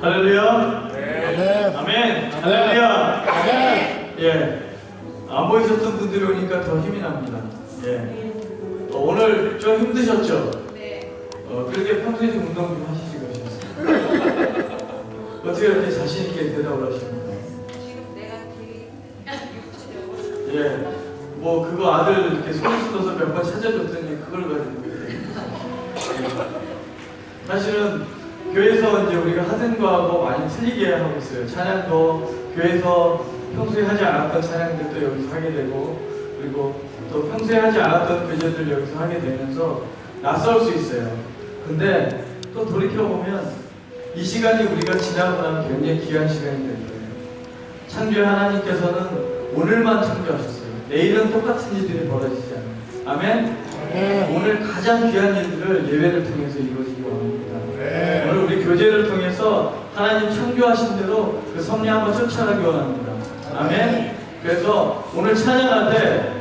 할렐루야. 네. 아멘. 할렐루야. 아멘. 예. 안 보이셨던 분들이 오니까 더 힘이 납니다. 예. 오늘 좀 힘드셨죠? 네. 그렇게 평소에 좀 운동 좀 하시지 그러셨어요. 어떻게 이렇게 자신 있게 대답을 하십니까? 지금 내가 되게 육체적으로 예. 뭐 그거 아들 이렇게 손을 써서 몇 번 찾아줬더니 그걸 가지고 사실은 교회에서 이제 우리가 하던 거하고 많이 틀리게 하고 있어요. 찬양도 교회에서 평소에 하지 않았던 찬양들도 여기서 하게 되고, 그리고 또 평소에 하지 않았던 교제들 여기서 하게 되면서 낯설 수 있어요. 근데 또 돌이켜보면 이 시간이 우리가 지나고 나면 굉장히 귀한 시간이 될 거예요. 창조의 하나님께서는 오늘만 창조하셨어요. 내일은 똑같은 일들이 벌어지지 않아요. 아멘? 오늘 가장 귀한 일들을 예배를 통해서 이루어지기 원합니다. 오늘 우리 교제를 통해서 하나님 창조하신 대로 그 섭리 한번 쫓아가기 원합니다. 아멘? 그래서 오늘 찬양할 때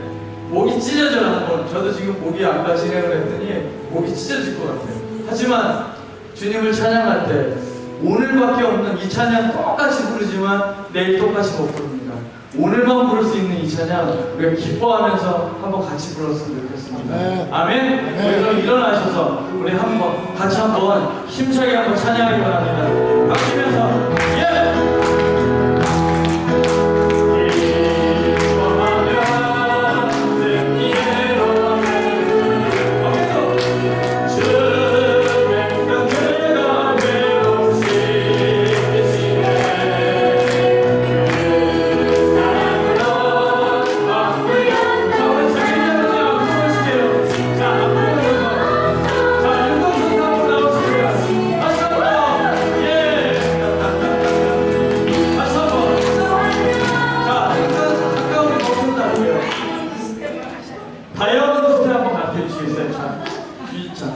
목이 찢어져요. 한번 저도 지금 목이 아까 진행을 했더니 목이 찢어질 것 같아요. 하지만 주님을 찬양할 때 오늘밖에 없는 이 찬양 똑같이 부르지만 내일 똑같이 못 부릅니다. 오늘만 부를 수 있는 이 찬양 우리가 기뻐하면서 한번 같이 불렀으면 좋겠습니다. 아멘? 우리 그럼 일어나셔서 우리 한번 같이 한번 힘차게 한번 찬양하기 바랍니다. 박수면서 예! 다이아몬드 스텝 한번 가르쳐 주시겠어요? 자,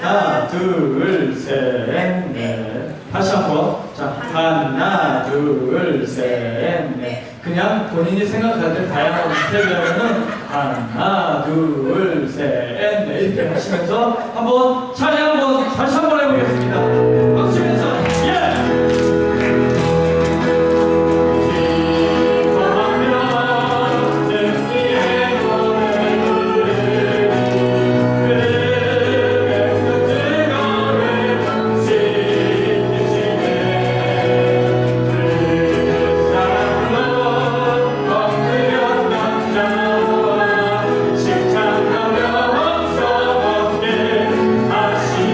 하나, 둘, 셋, 넷. 다시 한번. 자, 하나, 둘, 셋, 넷. 그냥 본인이 생각할 때 다이아몬드 스텝이라면은 하나, 둘, 셋, 넷 이렇게 하시면서 한번 찬양 한번 다시 한번 해보겠습니다. 박수 치면서 예! 하시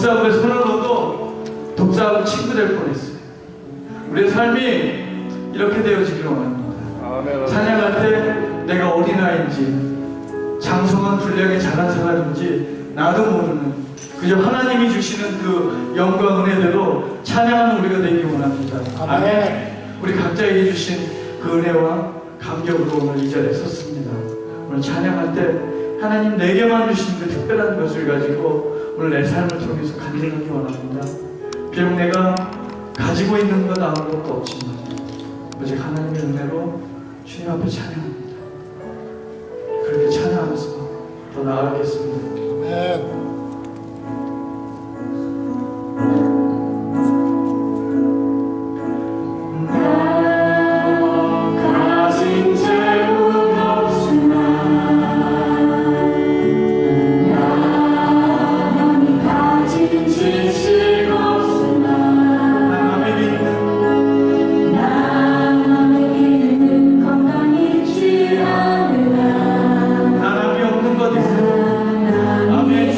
독사업에 손을 독사하고 친구 될 뻔했어요. 우리의 삶이 이렇게 되어지기를 원합니다. 찬양할 때 내가 어린아이인지 장성한 분량에 자란 사람인지 나도 모르는 그저 하나님이 주시는 그 영광 은혜대로 찬양하는 우리가 되기 원합니다. 아멘. 우리 각자에게 주신 그 은혜와 감격으로 오늘 이 자리에 섰습니다. 오늘 찬양할 때 하나님 내게만 주신 그 특별한 것을 가지고 오늘 내 삶을 통해서 간증하기 원합니다. 비록 내가 가지고 있는 건 아무것도 없지만 오직 하나님의 은혜로 주님 앞에 찬양합니다. 그렇게 찬양하면서 더 나아가겠습니다. 아멘.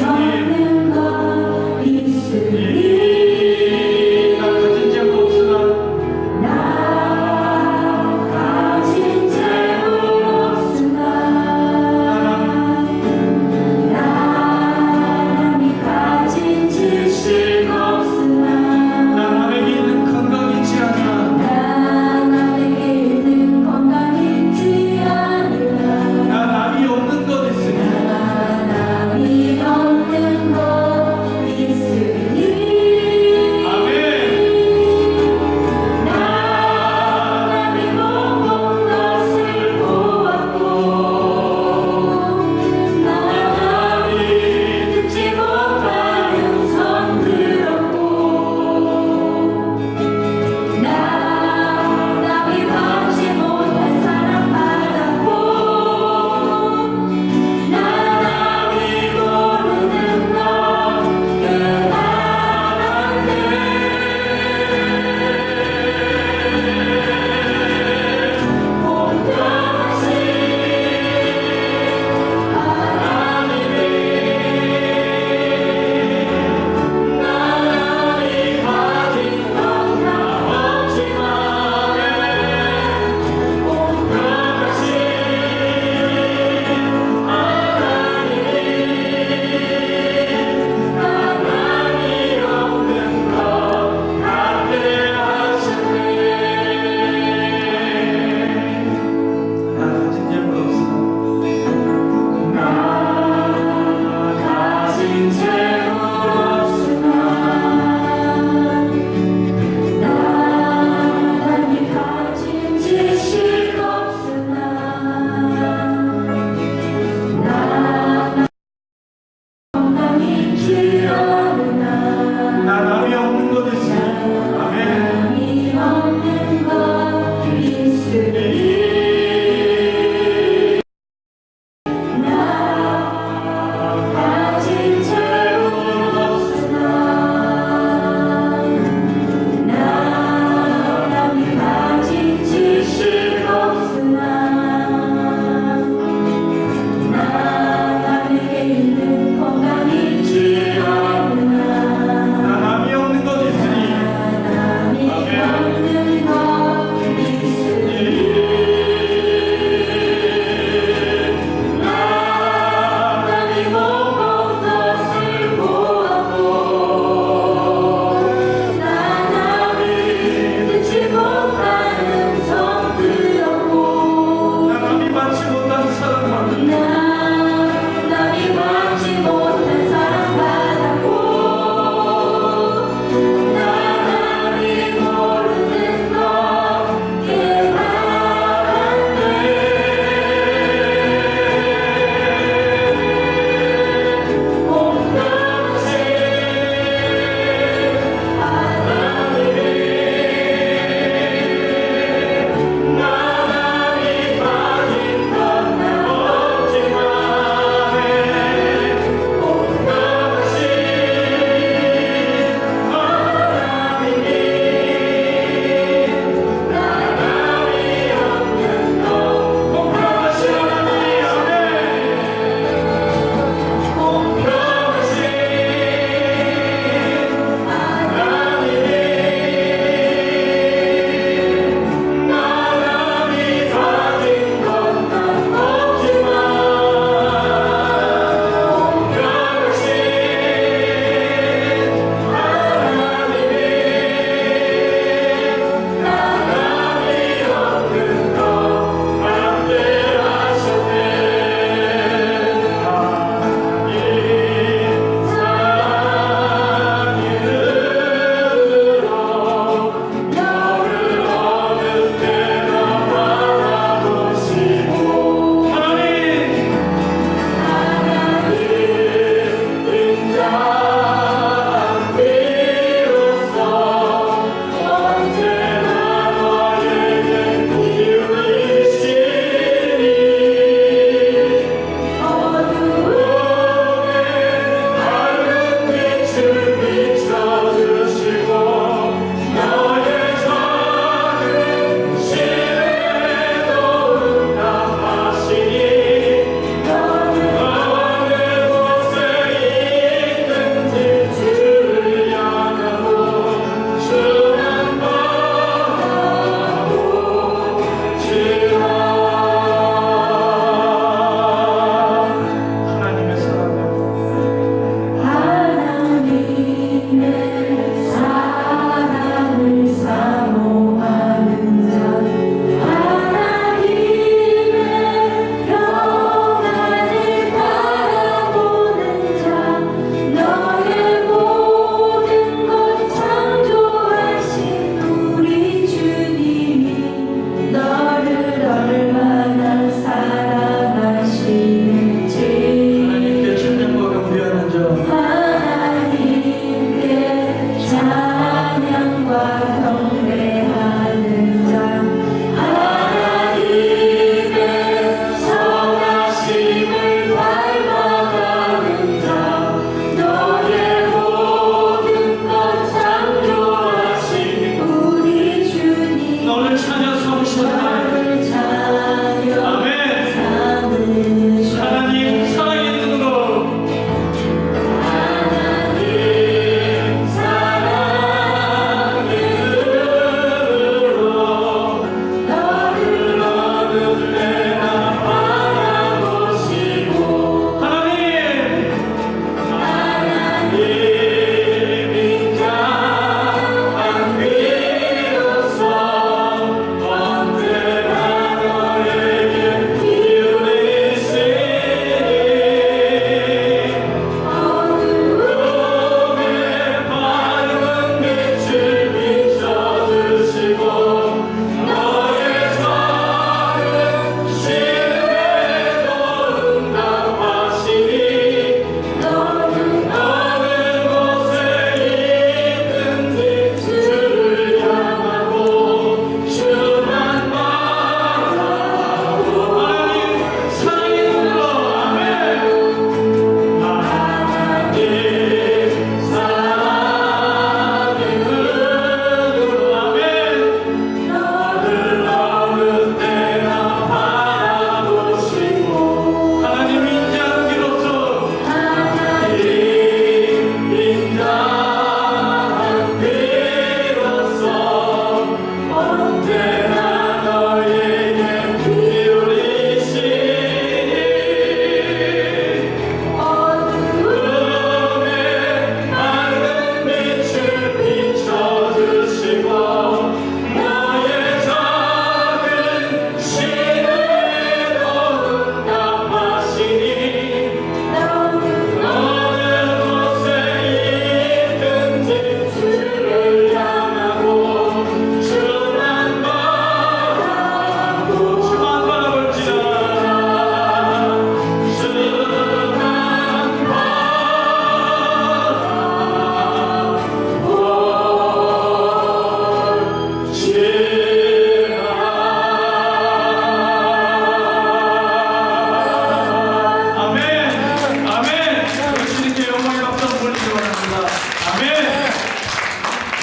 아멘.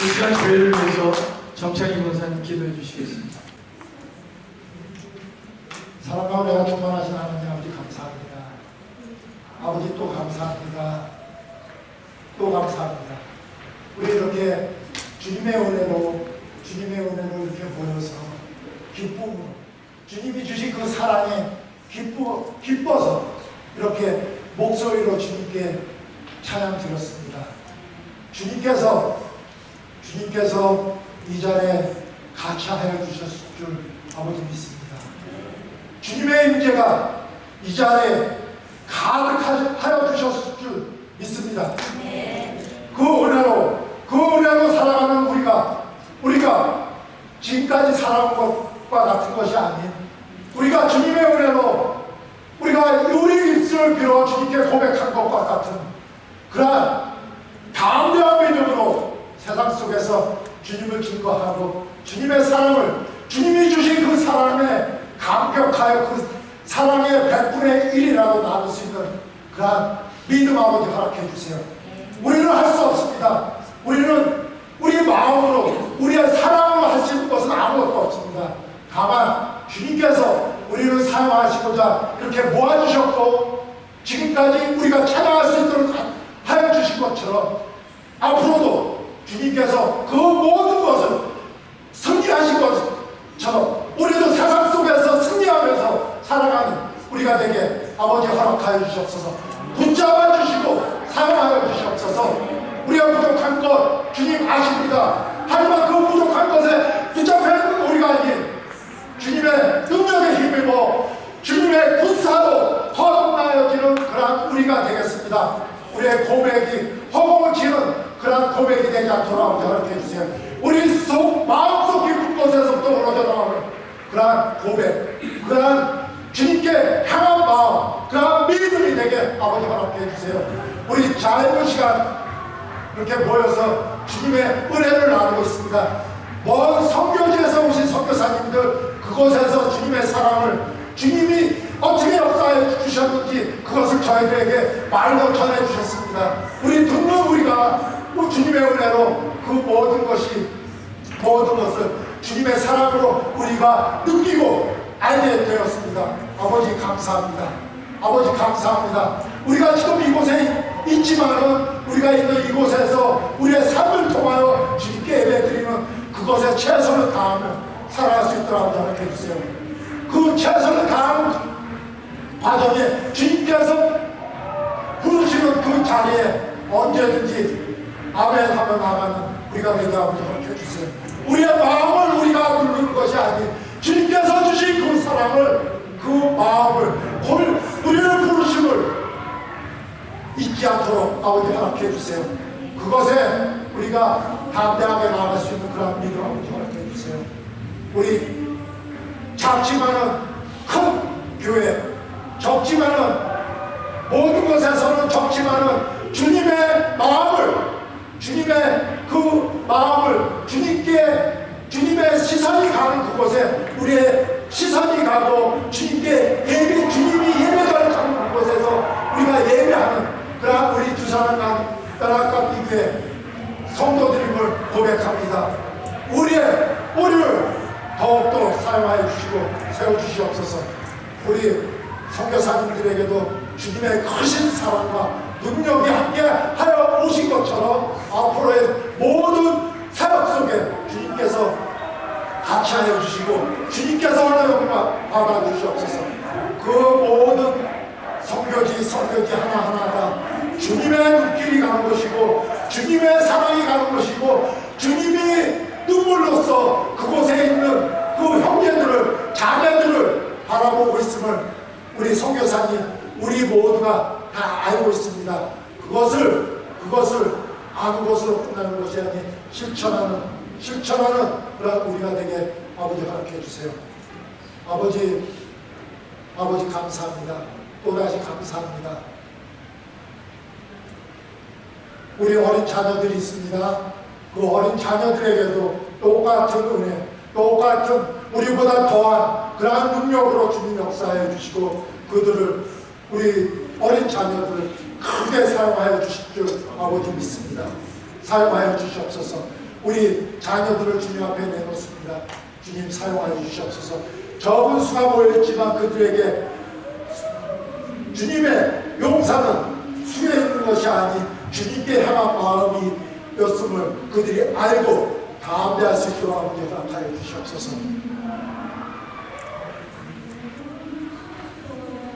이 시간 교회를 위해서 정창희 권사님 기도해 주시겠습니다. 사랑하고 내가 충만하신 하나님 아버지 감사합니다. 아버지 또 감사합니다. 또 감사합니다. 우리 이렇게 주님의 은혜로 이렇게 모여서 기쁨으로 주님이 주신 그 사랑에 기뻐서 이렇게 목소리로 주님께 찬양 드렸습니다. 주님께서 이 자리에 같이 하여 주셨을 줄 아버지 믿습니다. 주님의 임재가 이 자리에 가득하여 주셨을 줄 믿습니다. 그 은혜로 살아가는 우리가 지금까지 살아온 것과 같은 것이 아닌 우리가 주님의 은혜로 우리가 우리 입술을 빌어 주님께 고백한 것과 같은 그러한 담대한 믿음으로 세상 속에서 주님을 증거하고 주님의 사랑을 주님이 주신 그 사랑에 감격하여 그 사랑의 100분의 1이라도 나눌 수 있는 그러한 믿음 아버지 허락해 주세요. 우리는 할 수 없습니다. 우리는 우리 마음으로 우리의 사랑으로 할 수 있는 것은 아무것도 없습니다. 다만 주님께서 우리를 사용하시고자 이렇게 모아주셨고 지금까지 우리가 찬양할 수 있도록 하여 주신 것처럼 앞으로도 주님께서 그 모든 것을 승리하신 것처럼 우리도 세상 속에서 승리하면서 살아가는 우리가 되게 아버지 허락하여 주시옵소서. 붙잡아 주시고 사용하여 주시옵소서. 우리가 부족한 것 주님 아십니다. 하지만 그 부족한 것에 붙잡혀 있는 우리가 아닌 주님의 능력에 힘입어 주님의 군사로 허공하여지는 그러한 우리가 되겠습니다. 우리의 고백이 허공을 치는 그러한 고백이 되지 않도록 허락해 주세요. 우리 마음속 깊은 곳에서부터 우러져 나오는 그러한 고백, 그러한 주님께 향한 마음, 그러한 믿음이 되게 아버지 허락해 주세요. 우리 짧은 시간 이렇게 모여서 주님의 은혜를 나누고 있습니다. 먼 선교지에서 오신 선교사님들 그곳에서 주님의 사랑을 주님이 어떻게 역사해 주셨는지 그것을 저희들에게 말로 전해 주셨습니다. 우리 듣는 우리가 주님의 은혜로 그 모든 것을 주님의 사랑으로 우리가 느끼고 알게 되었습니다. 아버지 감사합니다. 아버지 감사합니다. 우리가 지금 이곳에 있지만은 우리가 있는 이곳에서 우리의 삶을 통하여 주님께 예배드리는 그것에 최선을 다하며 살아갈 수 있도록 허락해 주세요. 그 최선을 다하는 과정에 주님께서 부르시는 그 자리에 언제든지 아멘 하며 나가는 우리가 되게 아버지 허락해 주세요. 우리의 마음을 우리가 누르는 것이 아닌 주님께서 주신 그 사랑을 그 마음을 우리를 부르심을 잊지 않도록 아버지 허락해 주세요. 그것에 우리가 담대하게 나아갈 수 있는 그런 믿음 아버지 허락해 주세요. 우리 작지만은 큰 교회, 적지만은 모든 것에서는 적지만은 주님의 그 마음을 주님의 시선이 가는 그곳에 우리의 시선이 가고 주님이 예배자를 가는 그곳에서 우리가 예배하는 그러한 우리 두사랑한 따라갑 교회 성도들임을 고백합니다. 우리를 더욱더 사용하여 주시고 세워주시옵소서. 우리 선교사님들에게도 주님의 크신 사랑과 능력이 함께 하여 오신 것처럼 앞으로의 모든 사역 속에 주님께서 같이 하여 주시고 주님께서 하나님과 받아주시옵소서. 그 모든 선교지 하나하나가 주님의 눈길이 가는 것이고 주님의 사랑이 가는 것이고 주님이 눈물로써 그곳에 있는 그 형제들을 자매들을 바라보고 있음을 우리 선교사님 우리 모두가 다 알고 있습니다. 그것을 아는 것으로 끝나는 것이 아닌 실천하는 그런 우리가 되게 아버지 허락해 주세요. 아버지 감사합니다. 또다시 감사합니다. 우리 어린 자녀들이 있습니다. 그 어린 자녀들에게도 똑같은 은혜, 똑같은 우리보다 더한 그러한 능력으로 주님 역사해 주시고 그들을 우리 어린 자녀들을 크게 사용하여 주실 줄 아버지 믿습니다. 사용하여 주시옵소서. 우리 자녀들을 주님 앞에 내놓습니다. 주님 사용하여 주시옵소서. 적은 수가 모였지만 그들에게 주님의 용사는 수에 있는 것이 아닌 주님께 향한 마음이었음을 그들이 알고 담대할 수 있도록 아버지 나타내 주시옵소서.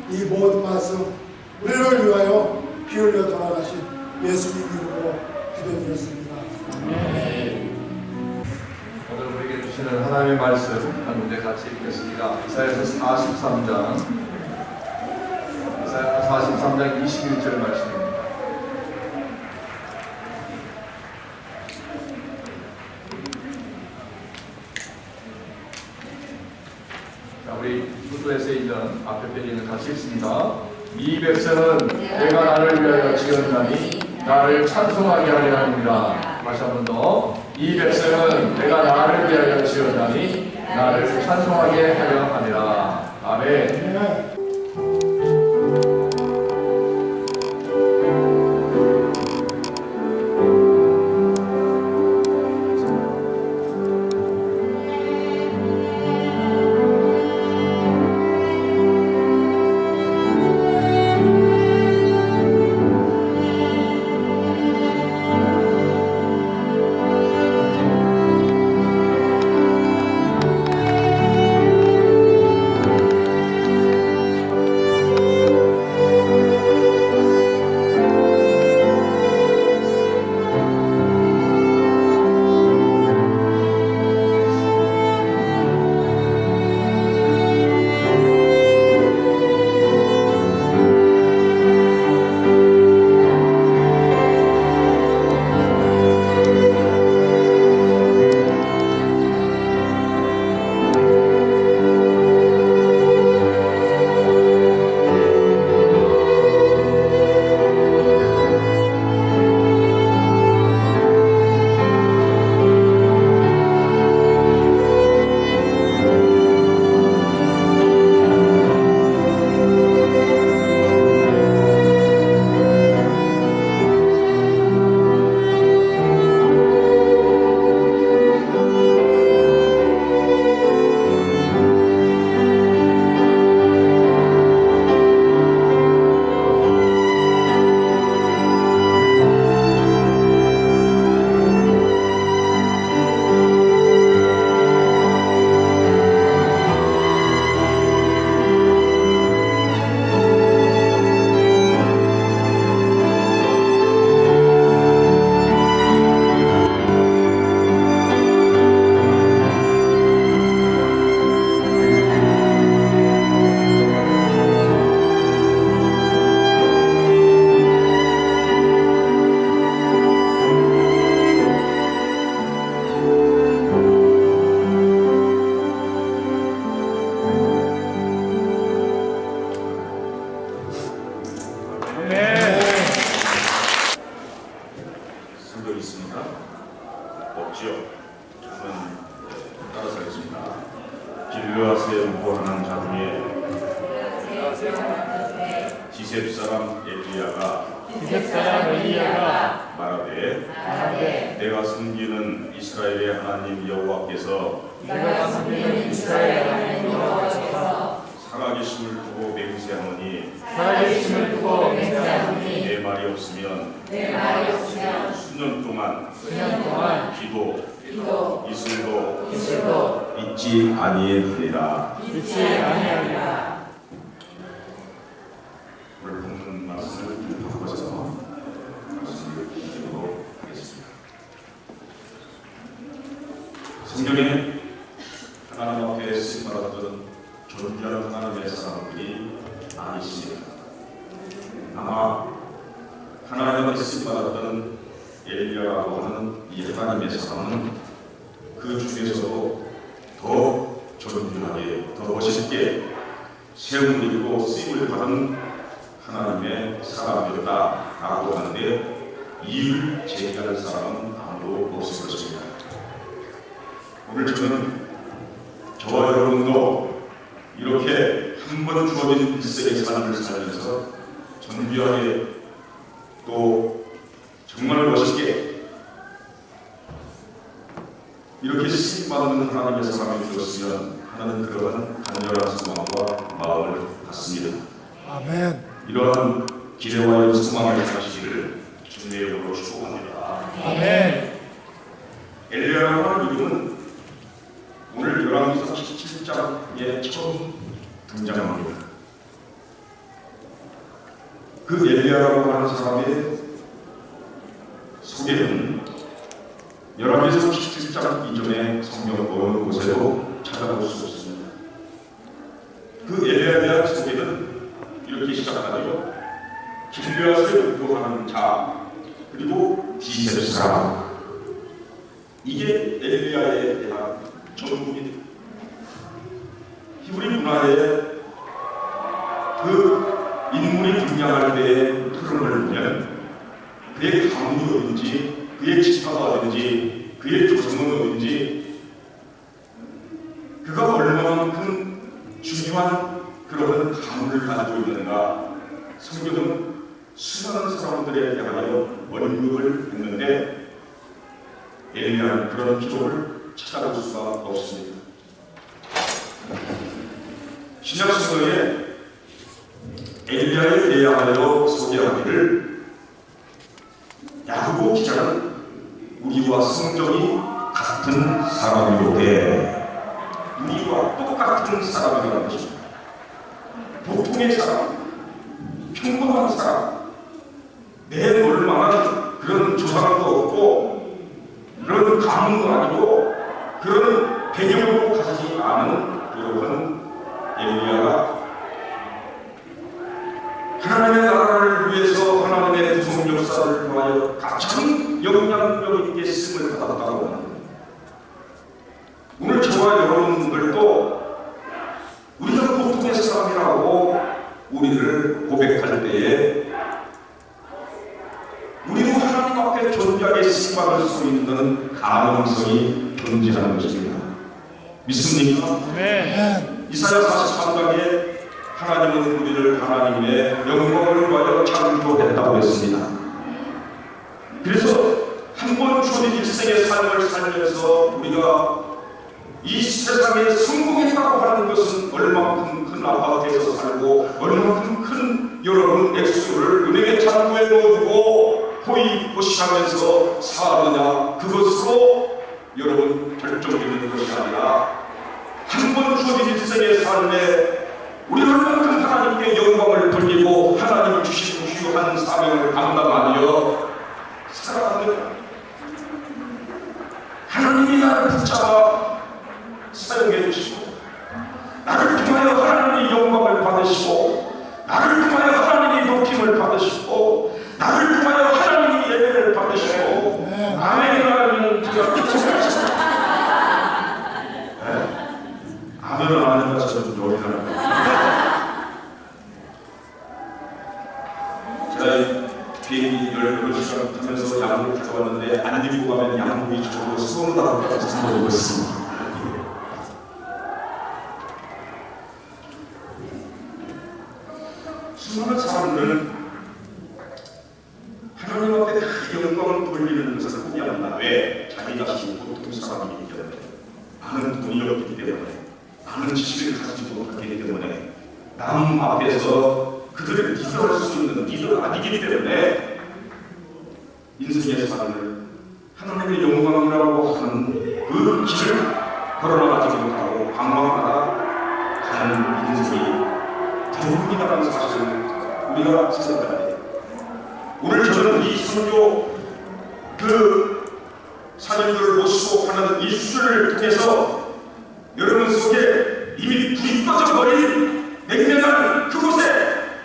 이 모든 말씀 우리를 위하여 피 흘려 돌아가신 예수님 이름으로 기도드렸습니다. 오늘 우리에게 주시는 하나님의 말씀 한 문제 같이 읽겠습니다. 이사야서 43장 21절 말씀입니다. 자, 우리 후도에서 있는 앞에 페이지는 같이 읽습니다. 이 백성은 내가 나를 위하여 지었나니 나를 찬송하게 하려 합니다. 다시 한 번 더. 이 백성은 내가 나를 위하여 지었나니 나를 찬송하게 하려 함이라. 아멘. 네. 길르앗에 무고하는 자 중에 지셉 사람 엘리야가 말하되 내가 섬기는 이스라엘의 하나님 여호와께서 살아계심을 두고 맹세하노니 내 말이 없으면 수년 동안 기도 이슬도 잊지 아니하리라. 오늘 본문 말씀을 바꿔서 말씀을 드리도록 하겠습니다. 성경에는 하나님 앞에 쓰임받았던 존귀한 하나님의 사람들이 많이 있습니다. 아마 하나님 앞에 쓰임받았던 엘리야라고 하는 이 하나님의 사람은 그 중에서도 더 존귀하게, 더 멋있게 세움을 입고 쓰임을 받은 하나님의 사람이었다라고 하는데 이를 제기할 사람은 아무도 없을 것입니다. 오늘 저는 저와 여러분도 이렇게 한 번 주어진 일생의 삶을 살면서 존귀하게 또 정말 멋있게 이렇게 쓰임받는 하나님의 사람이 되었으면 하는 그러한 간절한 소망과 마음을 갖습니다. 아멘. 이러한 기대와 소망을 가지기를 주님의 이름으로 축복합니다. 아멘. 엘리야라는 이름은 오늘 열왕기서 17장에 처음 등장합니다. 그 엘리야라고 하는 사람의 소개는 열왕기서 17장 이전의 성경 어느 곳에도 찾아볼 수 없습니다. 그 엘리야에 대한 소개는 이렇게 시작하죠. 길르앗을 인도하는 자, 그리고 디셉 사람. 이게 엘리야에 대한 전부입니다. 히브리 문화에 그 인물이 등장할 때의 흐름을 보면 그의 가문이 어딘지, 그의 지파가 어딘지, 그의 조상은 어딘지, 그가 얼마만큼 중요한 그런 가문을 가지고 있는가, 성경은 수많은 사람들에 대하여 언급을 했는데 엘리야는 그런 기록을 찾아볼 수가 없습니다. 신약성경에 엘리야에 대하여 소개하기를 야고보 기자는 우리와 성정이 같은 사람이로되, 우리와 똑같은 사람이라는 것입니다. 보통의 사람, 평범한 사람, 내 놀만한 그런 조상도 없고 그런 가문도 아니고 그런 배경도 가지지 않은 여러분 엘리야가 하나님의 나라를 위해서 하나님의 구속 역사를 통하여 가장 영향력 있게 쓰임을 받았다고 합니다. 오늘 저와 여러분들도 우리가 보통의 사람이라고 우리를 고백할 때에 우리도 하나님 앞에 존귀하게 쓰임받을 수 있는 가능성이 존재하는 것입니다. 믿습니까? 아멘. 이사야 43장에 하나님은 우리를 하나님의 영광을 위하여 창조했다고 했습니다. 그래서 한 번 주어진 일생의 삶을 살면서 우리가 이 세상에 성공했다고 하는 것은 얼마만큼 큰 아파트에서 살고 얼마만큼 큰 여러분 액수를 은행에 잔고에 넣어두고 호의호식하면서 사느냐, 그것으로 여러분 결정되는 것이 아니라 한 번 주어진 일생의 삶에 우리 얼마만큼 하나님께 영광을 돌리고 하나님을 주신 귀한 사명을 감당하며 살아가는, 하나님이 나를 붙잡아 사용해 주시고 나를 통하여 하나님이 영광을 받으시고 나를 통하여 하나님이 높임을 받으시고 나를 통하여 하나님이 예배를 받으시고 아멘이라는 제가 아멘을 안 하는 것은 좀 요리하는 제가 비행기 18시간 타면서 양복을 가져왔는데 안 입고 가면 양복이 저로 서운하다고 생각하고 있습니다. 수많은 사람들은 하나님 앞에 큰 영광을 돌리는 것을 포기한다. 왜? 자기 자신이 보통 사람이기 때문에, 많은 돈이 없기 때문에, 많은 지식을 가지고 못하기 때문에, 남 앞에서 그들을 리더할 수 있는 리더가 아니기 때문에 인생의 삶을 하나님의 영광이라고 하는 그 길을 걸어나가지 못하고 방황하다 가는 인생이 대부분이라는 사실을 우리가 생각해야 돼요. 오늘 저는 이 선교 그 사님들을 모시고 하는 이 수련을 통해서 여러분 속에 이미 불이 꺼져버린 냉랭한 그곳에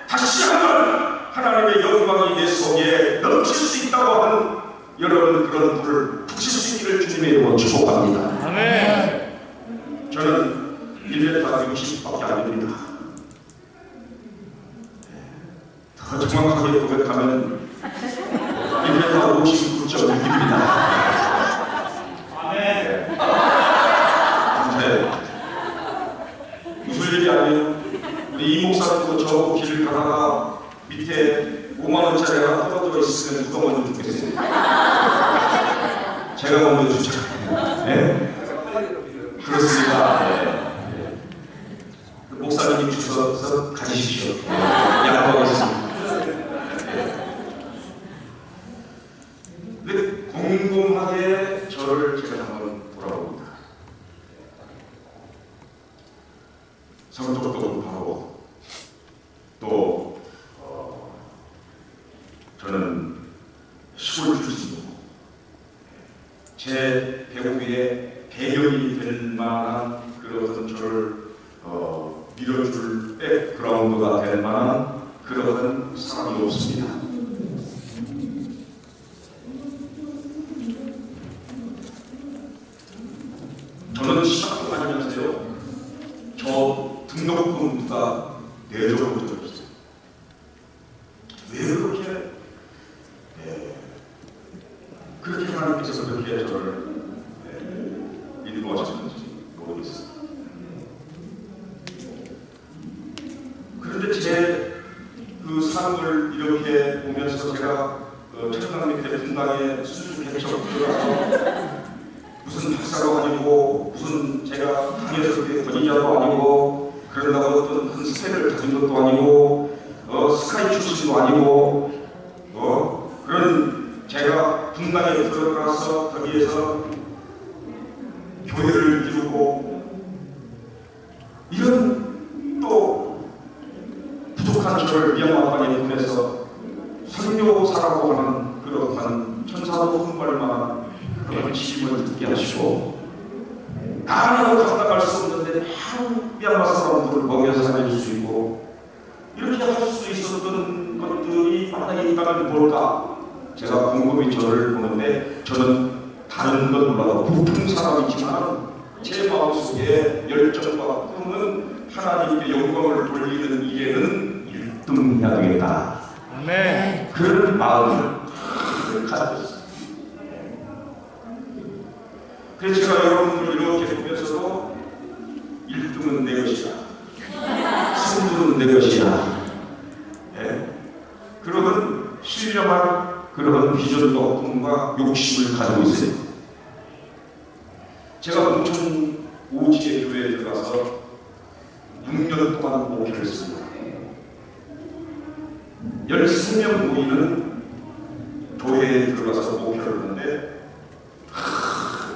다시 한번 하나님의 영광이 내 속에 넘칠 수 있다고 하는 여러분 그런 불을 붙일 수 있기를 주님의 이름으로 축복합니다. 아멘. 저는 1m 60밖에 안 됩니다. 더 정확하게 고백하면 1m 59.6입니다. 네. 무슨 일이 아니에요. 우리 이 목사님도 저 길을 가다가 밑에 5만원짜리 하나 떨어져 있으면 누가 먼저 죽겠어요? 제가 먼저 죽잖아요. 네? 그렇습니다. 네. 목사님 주셔서 가지십시오. 양보하겠습니다. 근데 궁금하게 저를 제가 한번 돌아봅니다. 성격도 급하고 또 저는 시골 출신이고 제 배우에 배경이 될 만한 그런 저를 밀어줄 백그라운드가 될 만한 그런 사람이 없습니다. 저는 시작도 다니면서요, 저 등록금부가 내줘본 적이 없어요. 왜 그렇게 그렇게 하나님께서 그렇게 저를 인도하셨는지 모르겠어요. 그런데 제 그 삶을 이렇게 보면서 제가 천당 밑에 분당에 수술 개척 들어가서 무슨 박사도 아니고 무슨 제가 당에서 그렇게 권위자도 아니고 그런다고 어떤 큰 스펙을 가진 것도 아니고 스카이 출신도 아니고 그런 제가 분당에 들어가서 거기에서 교회를 이루고 이런 또 부족한 저를 미얀마에 보내서 선교사라고 하는 그런 천사도 흥발만한 그런 지식을 듣게 하시고 나라고 감당할 수 없는데 미얀마 사람들을 먹여 살릴 수 있고 이렇게 할 수 있었던 것들이 만약에 있다면 뭘까? 제가 곰곰이 저를 보는데 저는 다른 건 몰라도 부푼 사람이지만 제 마음속에 열정과 꿈은 하나님께 영광을 돌리는 일에는 1등 해야 되겠다. 네. 그런 마음을 가졌어요. 그래서 제가 여러분들 이렇게 보면서도 1등은 내 것이다. 3등은 내 것이다. 그런 신령한 그런 비전과 꿈과 욕심을 가지고 있어요. 제가 농촌 오지의 교회에 들어가서 6년 동안 목회를 했습니다. 13명 모이는 교회에 들어가서 목회를 하는데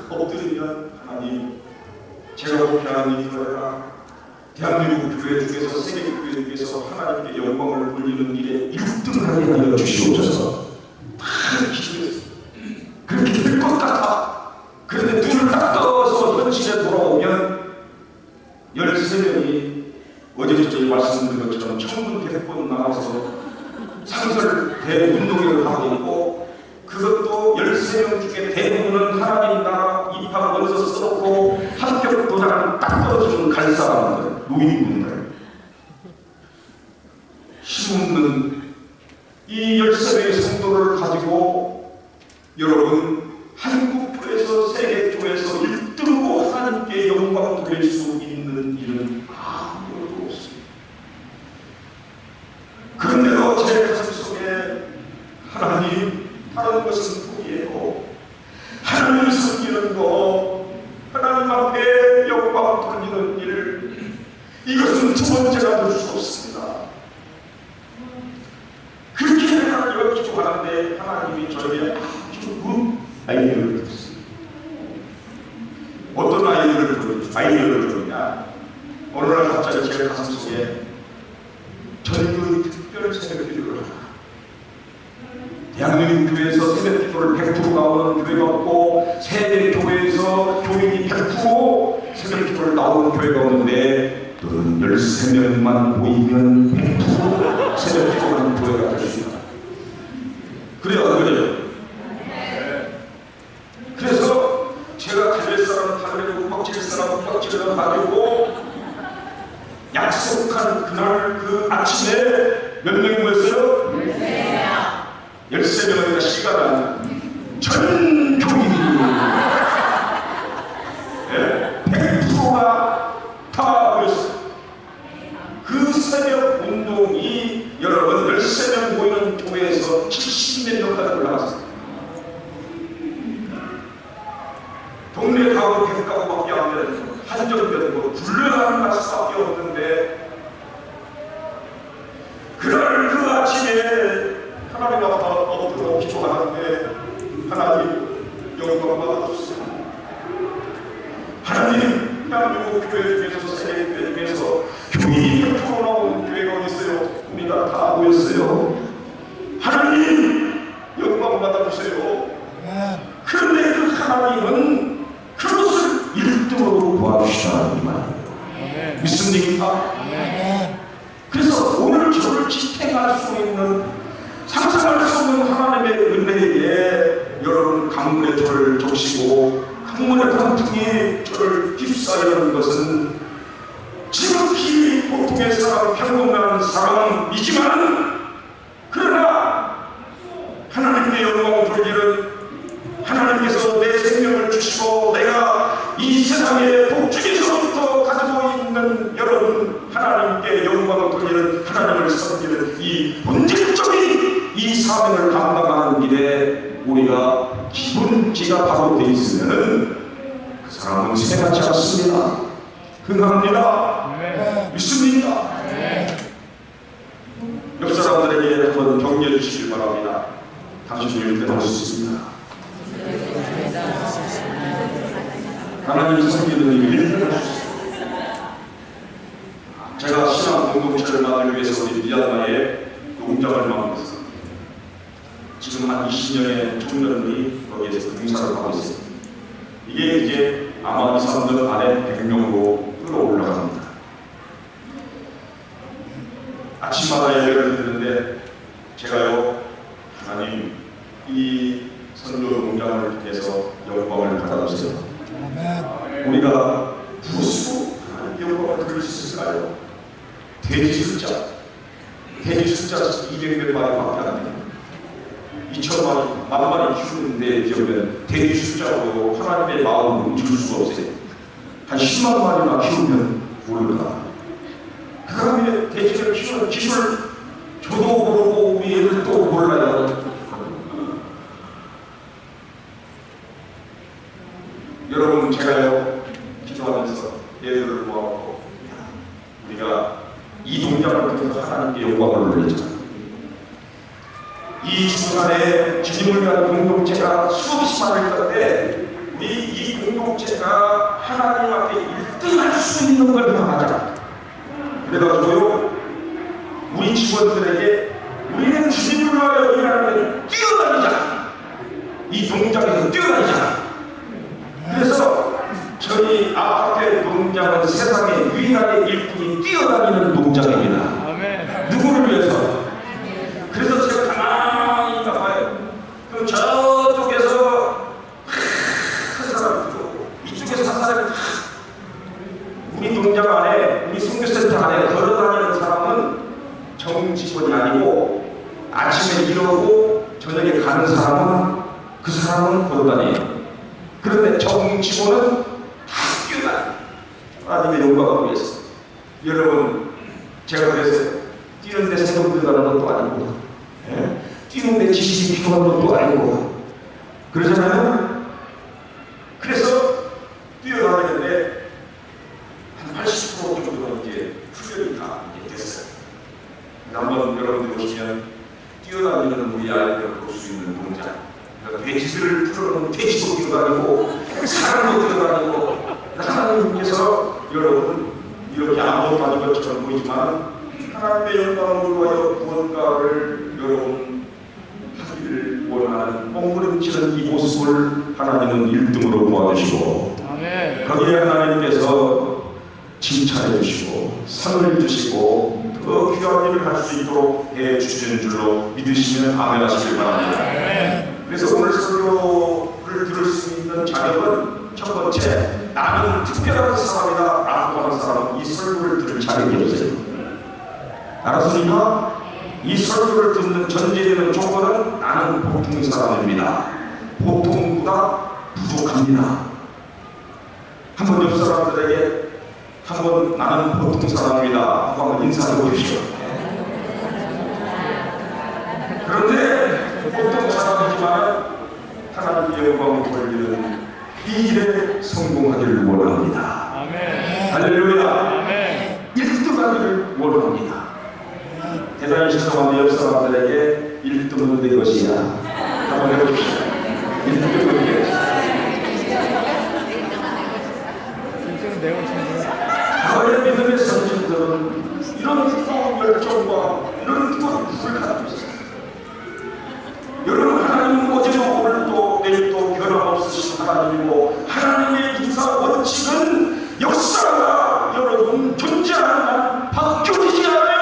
엎드리면 하나님, 제가 목회하는 이 교회가 대한민국 교회 중에서 세계 교회 중에서 하나님께 영광을 돌리는 일에 1등하게 하여 주시옵소서. 기도했어요. 그렇게 될 것 같아. 그런데 눈을 딱 떠서 현실에 돌아오면 13명이 어제 저희 말씀드린 것처럼 청문 대본 나와서 상설 대운동회를 하고 있고 그것도 13명 중에 대부분은 하나님 나라 입학 원서 써놓고 합격 도장을 딱 떨어지는 갈 사람들, 노인분들, 힘없는 이 13명의 성도를 가지고 여러분 한국교회에서 세계교회에서 1등으로 하나님께 영광 돌릴 수 있는 일은 아무것도 없습니다. 그런데도 제 가슴 속에 하나님, 다른 것은 포기하고 하나님을 섬기는 것, 하나님 앞에 영광 돌리는 일, 이것은 두 번째가 될 수 없습니다. 그렇게 하나님을 기도하는데 하나님이 저에게 아주 아이디어를 줬습니다. 어떤 아이디어를 줬냐? 어느 날 갑자기 제 가슴 속에 전교의 특별 새벽 기도를 하라. 대한민국 교회에서 새벽 기도를 100% 나오는 교회가 없고 세계 교회에서 교인이 100% 새벽 기도를 나오는 교회가 없는데 너는 13명만 모이면 100% 새벽 기도하는 교회가 될 수 있다. 그래요, 안 그래요? 그래서 제가 달릴 사람은 달리고 꽉질 사람은 꽉질을 가지고 약속한 그날 그 아침에 몇 명이 모였어요? 13명이나 시간은 전 교인이 100%가 다 모였어요. 그 새벽 운동이 여러분 13명 모이는 교회에서 70몇 명까지 올라갔어요. 동네 가고 객가고밖에 안 되는 한정되고 굴러가는 맛밖에 없는데 그날 그 아침에 하나님 앞에 엎드려 기도하는데 하나님 영광 받아주세요. 하나님 대한민국 교회 중에서 세계 중에서 교인이 100% 나오는 교회가 어디 있어요? 우리가 다 모였어요. 하나님 영광 받아주세요. 그런데 그 하나님은 그것을 1등으로 도와주시다는 말이에요. 믿습니까? 그래서 오늘 저를 지탱할 수 있는 상상할 수 없는 하나님의 은혜에 여러분 강문의 저를 적시고 강문의 강풍이 저를 휩싸이는 것은 지극히 보통의 사람, 평범한 사람이지만 그러나 하나님의 영광을 돌리는 하나님께서 내 생명을 주시고 내가 이 세상의 복중에서부터 가지고 있는 여러분 하나님께 영광을 돌리는 하나님을 섬기는 이 본질적인 이 사명을 감당하는 길에 우리가 기본지가 바로 되어 있으면 그 사람은 생각지 않습니다. 흥합니다. 믿습니까? 옆 사람들에게 한번 격려해 주시길 바랍니다. 당신이 일때 할 수 있습니다. 하나님을 섬기는 일을 할 수 있습니다. 제가 신앙 공동체를 만들기 위해서 우리 미얀마에 농장을 만들었습니다. 지금 한 20년의 청년들이 거기에서 봉사를 하고 있습니다. 이게 이제 아마 2, 3년 안에 100명으로 끌어올라갑니다. 아침마다 예배를 드리는데 제가요 하나님 이 선교 농장을 통해서 영광을 받아주세요. 우리가 무엇으로 하나님 영광을 드릴 수 있을까요? 돼지 숫자 200몇 마리밖에 안 돼요. 2,000마리, 10,000마리 키우는데 그러면 돼지 숫자로 하나님의 마음을 줄 수가 없어요. 한 10만 마리나 키우면 모를까. 그 다음에 돼지를 키우는 기술 저도 모르고 우리 애들도 몰라요. 여러분 제가요 기도하면서 애들을 모아놓고 우리가 이 동작을 통해서 하나님께 영광을 올렸잖아요. 이 중간에 주님을 위한 공동체가 수없이 많을 건데 우리 이 공동체가 하나님 앞에 1등할 수 있는 걸 하자. 그래가지고요 우리 직원들에게 우리는 주님을 위하여 일하는 뛰어다니자. 이 동작에서 뛰어다니자. 그래서 저희 아파트의 농장은 세상에 유일하게 일꾼이 뛰어다니는 농장입니다. 누구를 위해서? 그래서 제가 가만히 봐요. 그럼 저쪽에서 한 사람이 들어오고 이쪽에서 한 사람이 우리 농장 안에 우리 선교센터 안에 걸어다니는 사람은 정직원이 아니고 아침에 일어나고 저녁에 가는 사람은 그 사람은 걸어다녀요. 그런데 정직원은 다 뛰어다녀요. 하나님의 영광을 위해서. 여러분 제가 그랬어요. 뛰는데 세금 들어가는 것도 아니고 뛰는데 지식이 필요한 것도 아니고 그러잖아요. 그래서 뛰어다니는데 한 80% 정도는 이제 훈련이 다 됐어요. 한번 여러분들 보시면 뛰어다니는 우리 아이들을 볼 수 있는 동작. 그러니까 돼지들을 풀어놓은 돼지도 뛰어다니고 사람도 뛰어다니고 하나님께서 여러분 이렇게 아무것도 아닌 것처럼 보이지만 하나님의 영광을 위하여 무언가를 여러분 하기를 원하는 뽕무름치는 이 모습을 하나님은 1등으로 도와주시고 거기에 하나님께서 칭찬해 주시고 상을 주시고 더 귀한 일을 할 수 있도록 해 주시는 줄로 믿으시면 아멘 하시길 바랍니다. 그래서 오늘 설교를 들을 수 있는 자격은 첫 번째 나는 특별한 사람이다 라고 하는 사람은 이 설교를 들을 자격이 없어요. 알았습니까? 이 설교를 듣는 전제되는 조건은 나는 보통 사람입니다. 보통보다 부족합니다. 한번 옆 사람들에게 한번 나는 보통 사람입니다 하고 한번 인사해 보십시오. 그런데 보통 사람이지만 하나님의 영광을 돌리는 이 일에 성공하기를 원합니다. 아멘. 할렐루야. 아멘. 1등하기를 원합니다. 대단히 죄송한데 옆 사람들에게 1등은 내 것이야. 한번 해보십시오. 1등은 내 것이야. 지금 내가 지금 과거의 믿음의 선진들은 이런 뜨거운 열정과 이런 뜨거운 뜻을 가지고 있었어요. 여러분, 하나님은 어제도 오늘도 내일도 변함없으신 하나님이고, 하나님의 인사 원칙은 역사가 여러분 존재하는 한 바뀌어지지 않아요.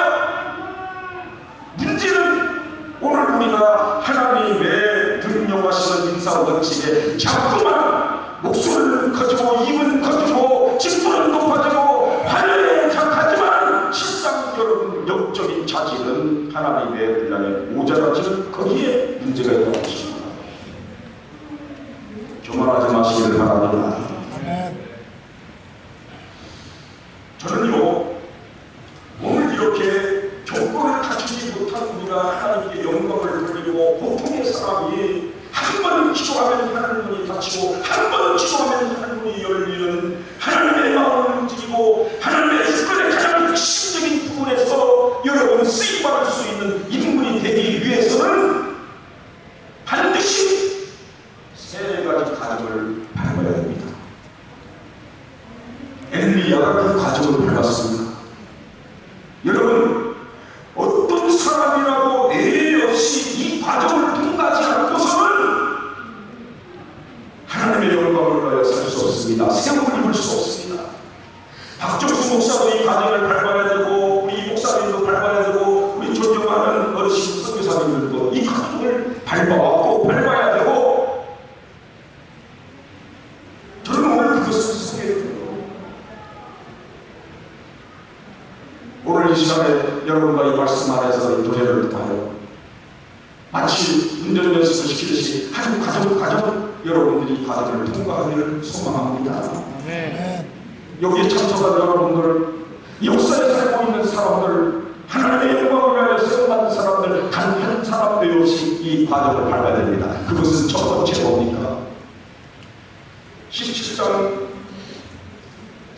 문제는 오늘 우리가 하나님의 등용하시는 인사 원칙에 자꾸만 목소리를 커지고 입은 커지고 직분은 높아지고 화려에 착하지만 실상 여러분 영적인 자질은 하나님의 분량에 모자라지는 거기에 문제가 있다는 것입니다. 교만하지 마시기를 바랍니다. 저는요, 오늘 이렇게 조건을 갖추지 못한 우리가 하나님께 영광을 돌리고 보통의 사람이 한 번 기도하면 하나님 문이 닫히고 한 번 기도하면 하나님 문이 열리는 하나님의 마음을 움직이고 하나님의 주권의 가장 핵심적인 부분에서 여러분 쓰임받을 수 있는 인물이 되기 위해서는 반드시 세 가지 과정을 밟아야 됩니다. 엘리야가 그 과정을 밟았습니다. 여러분, 어떤 사람이라도 예외 없이 이 과정을 통과하지 않고서는 하나님의 영광을 위하여 살 수 없습니다. 세움을 입을 수 없습니다. 박정수 목사도 이 과정을 밟아야 되고, 우리 목사님도 밟아야 되고, 우리 존경하는 어르신 선교사님들도 이 과정을 밟아왔고 밟아야 되고, 저는 오늘 그것을 소개해드려요. 오늘 이 시간에 여러분과 이 말씀 안에서 이 노래를 통하여 마치 운전연습을 시키듯이 한 과정 여러분들이 이 과정을 통과하기를 소망합니다. 아멘. 여기에 참석한 여러분들, 역사에 살고 있는 사람들, 하나님의 영광을 위하여 세워받은 사람들, 단 한 사람도 없이 이 과정을 밟아야 됩니다. 그것은 첫 번째 뭡니까? 17장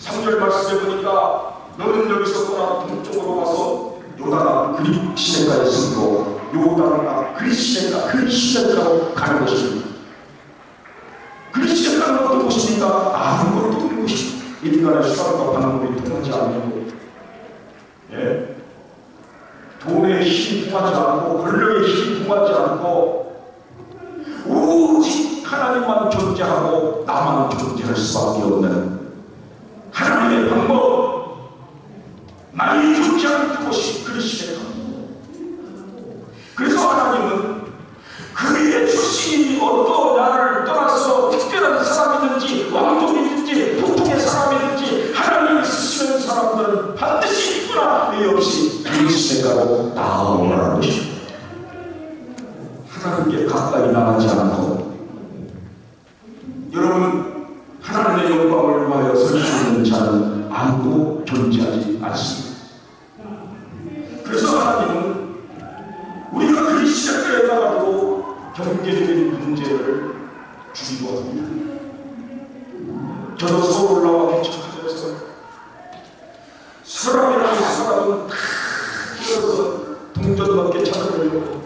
3절 말씀에 보니까 너는 여기서 떠나 동쪽으로 가서 요단 그리 시내가에 있으므로 요단 그리 시내가로 가는 것입니다. 그리 시내가는 어떤 곳입니까? 아무것도 없는 곳입니다. 인간의 수단과 방법이 통하지 않는 예? 돈의 힘이 통하지 않고 권력의 힘이 통하지 않고 오직 하나님만 존재하고 나만 존재할 수밖에 없는 하나님의 방법, 많이 존재하는 그곳이 그리스도입니다. 그래서 하나님은 그의 출신이 어떤 나를 떠나서 특별한 사람이든지 왕족이든지 보통의 사람이든지 하나님이 쓰시는 사람들은 반드시 있구나 의 없이 그리스도로 나아오라는 것입니다. 하나님께 가까이 나가지 않고 여러분, 하나님의 영광을 위하여 설 수 있는 자는 아무도 존재하지 않습니다. 그래서 하나님은 우리가 그리스도에 나가도 경제적인 문제를 주기도 합니다. 저도 서울 올라와 개척하면서 사람이라는 사람은 다 뛰어서 동전 넘게 찾아내려고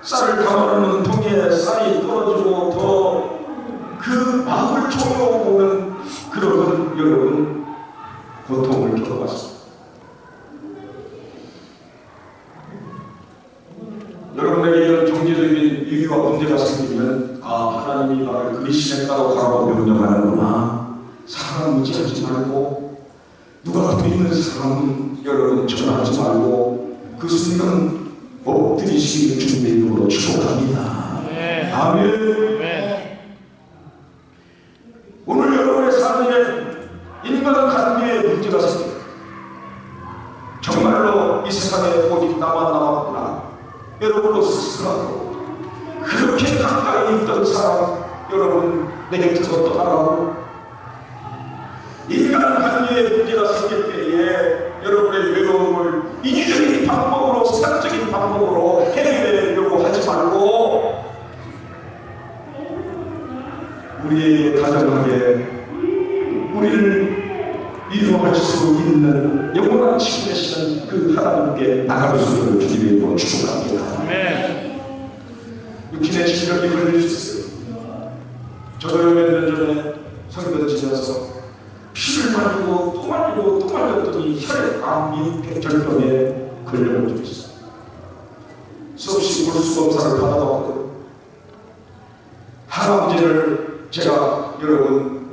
쌀을 담아놓는 통에 쌀이 떨어지고 더 그 마음을 조여오는 그런 여러분 고통을 겪어봤습니다. 여러분에게 이런 경제적인 위기와 문제가 생기면 하나님이 나를 그리스도에 따라가라고 명령하는구나. 사람 무지하지 말고 누가 돈 있는 사람 여러분 전화하지 말고 그 순간 엎드리시기를 주님의 이름으로 축복합니다. 네. 아멘. 네. 오늘 여러분의 삶에 인간관계에 문제가 생겨요. 정말로 이 세상에 오직 나만 남았구나. 여러분도 스스로 그렇게 가까이 있던 사람 여러분 내 곁에서 떠나가고 인간관계에 문제가 생길 때에 여러분의 외로움을 인위적인 방법으로 세상적인 방법으로 해결하려고 하지 말고 우리의 다정하게 우리를 이루어갈 수 있는 영원한 친구 되시는 그 하나님께 나갈 수 있는 주님의 축복합니다. 육신의 질병이 걸려주셨어요. 저도 몇 년 전에 성경 지내서 피를 말리고 또 말리고 또 말렸더니 혈액암 백혈병에 걸려온 적이 있어요. 수없이 골수검사를 받아봤거든요. 항암제를 제가 여러분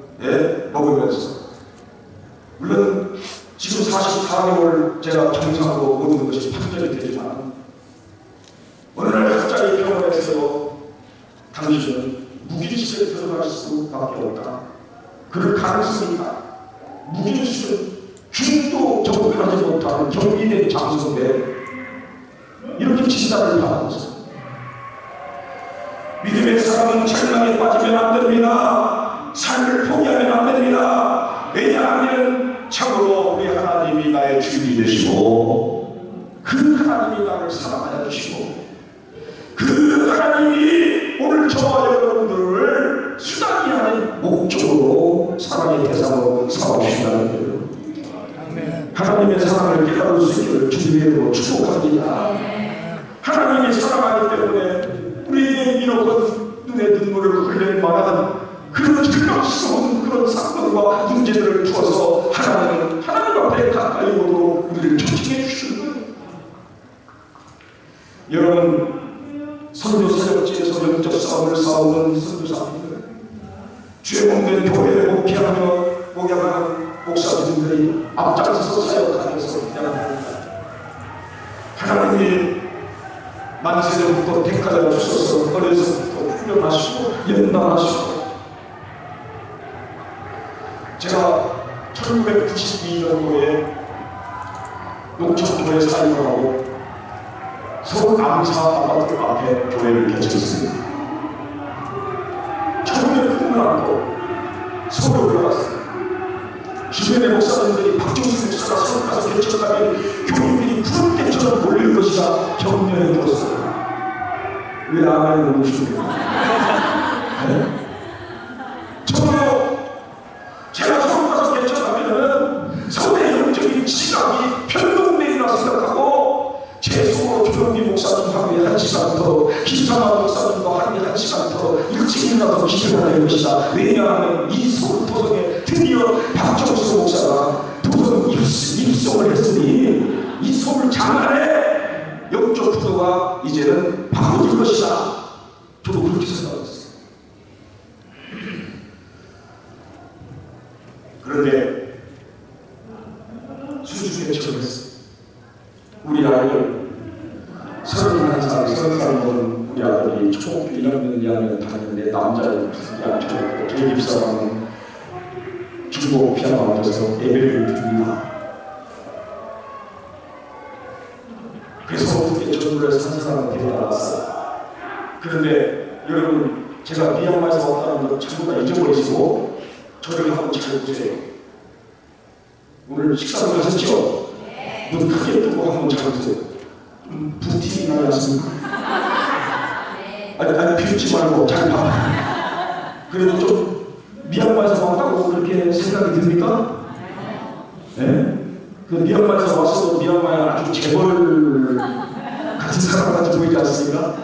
먹으면서 물론 지금 44개월 제가 정상으로 모든 것이 판정이 되지만 어느 날 갑자기 병원에서 당신은 무기질에 들어갈 수밖에 없다. 그럴 가능성이 있다. 무기질은 균도 접근하지 못하는 정비된 장소인데 이렇게 진단을 받았어요. 믿음의 사람은 절망에 빠지면 안 됩니다. 삶을 포기하면 안 됩니다. 왜냐하면 참으로 우리 하나님이 나의 주인이 되시고 그 하나님이 나를 사랑하여 주시고 그 하나님이 오늘 저와 여러분들을 수단이 아닌 목적으로 사랑의 대상으로 삼아주신다는 거예요. 하나님의 사랑을 깨달을 수 있기를 주님의 이름으로 축복합니다. 하나님이 사랑하기 때문에 우리의 이렇게 눈에 눈물을 흘릴 만한 그런 절망스러운 그런 사건과 문제들을 주어서 하나님 앞에 가까이 오도록 우리를 조직해 주시는 거예요. 여러분 선교 사역지에서 영적 싸움을 싸우는 선교사님들, 죄 없는 교회에 목회하는 목사님들이 앞장서서 사역하면서 그냥 하나님이 만세전부터 택하여 주셔서 어려서부터 훈련하시고 연단하시고 제가 1992년도에 농촌교회 사역을 하고 서울 암사 아파트 앞에 교회를 개척했습니다. 처음에 꿈을 안고 서울에 올라갔어요. 주변의 목사님들이 박종수 목사가 서울 가서 개척하면 교인들이 푸른 때처럼 몰릴 것이다 격려해 주었어요. 왜 아멘을 모르십니까? 저도 제가 서울 가서 개척하면 서울의 영적인 지각이 편동되리라 생각하고 제 속으로 조용기 목사님하고 한 시간 더, 김상환 목사님과 한 시간 더 일찍 일어나서 기도해야 될 것이다. 왜냐하면 이 서울 도성에 드디어 박정수 목사가 도성 입성을 했으니 이 서울 장안에 영적 부도가 이제는 바꿔질 것이다. 저도 그렇게 생각했어요. 그런데 수주에 처했어요. 우리 아이를 31살 먹은 우리 아들이 초등학교 1학년 2학년 다니는데 남자애들 양쪽으로 제 집사람은 중고 피아노 앞에서 예배를 드립니다. 그래서 어떻게 전도를 산 사람한테 나왔어요. 그런데 여러분 제가 미얀마에서 왔다는 걸 전부 다 잊어버리시고 저를 한번 잘 보세요. 오늘 식사를 하셨죠? 눈 크게 뜨고 한번 잘 보세요. 부티이 나지 않습니까? 아니 비웃지 말고 잘 봐. 그래도 좀 미얀마에서 왔다고 그렇게 생각이 듭니까? 네? 그 미얀마에서 왔어도 미얀마에 아주 재벌 같은 사람같이 보이지 않습니까?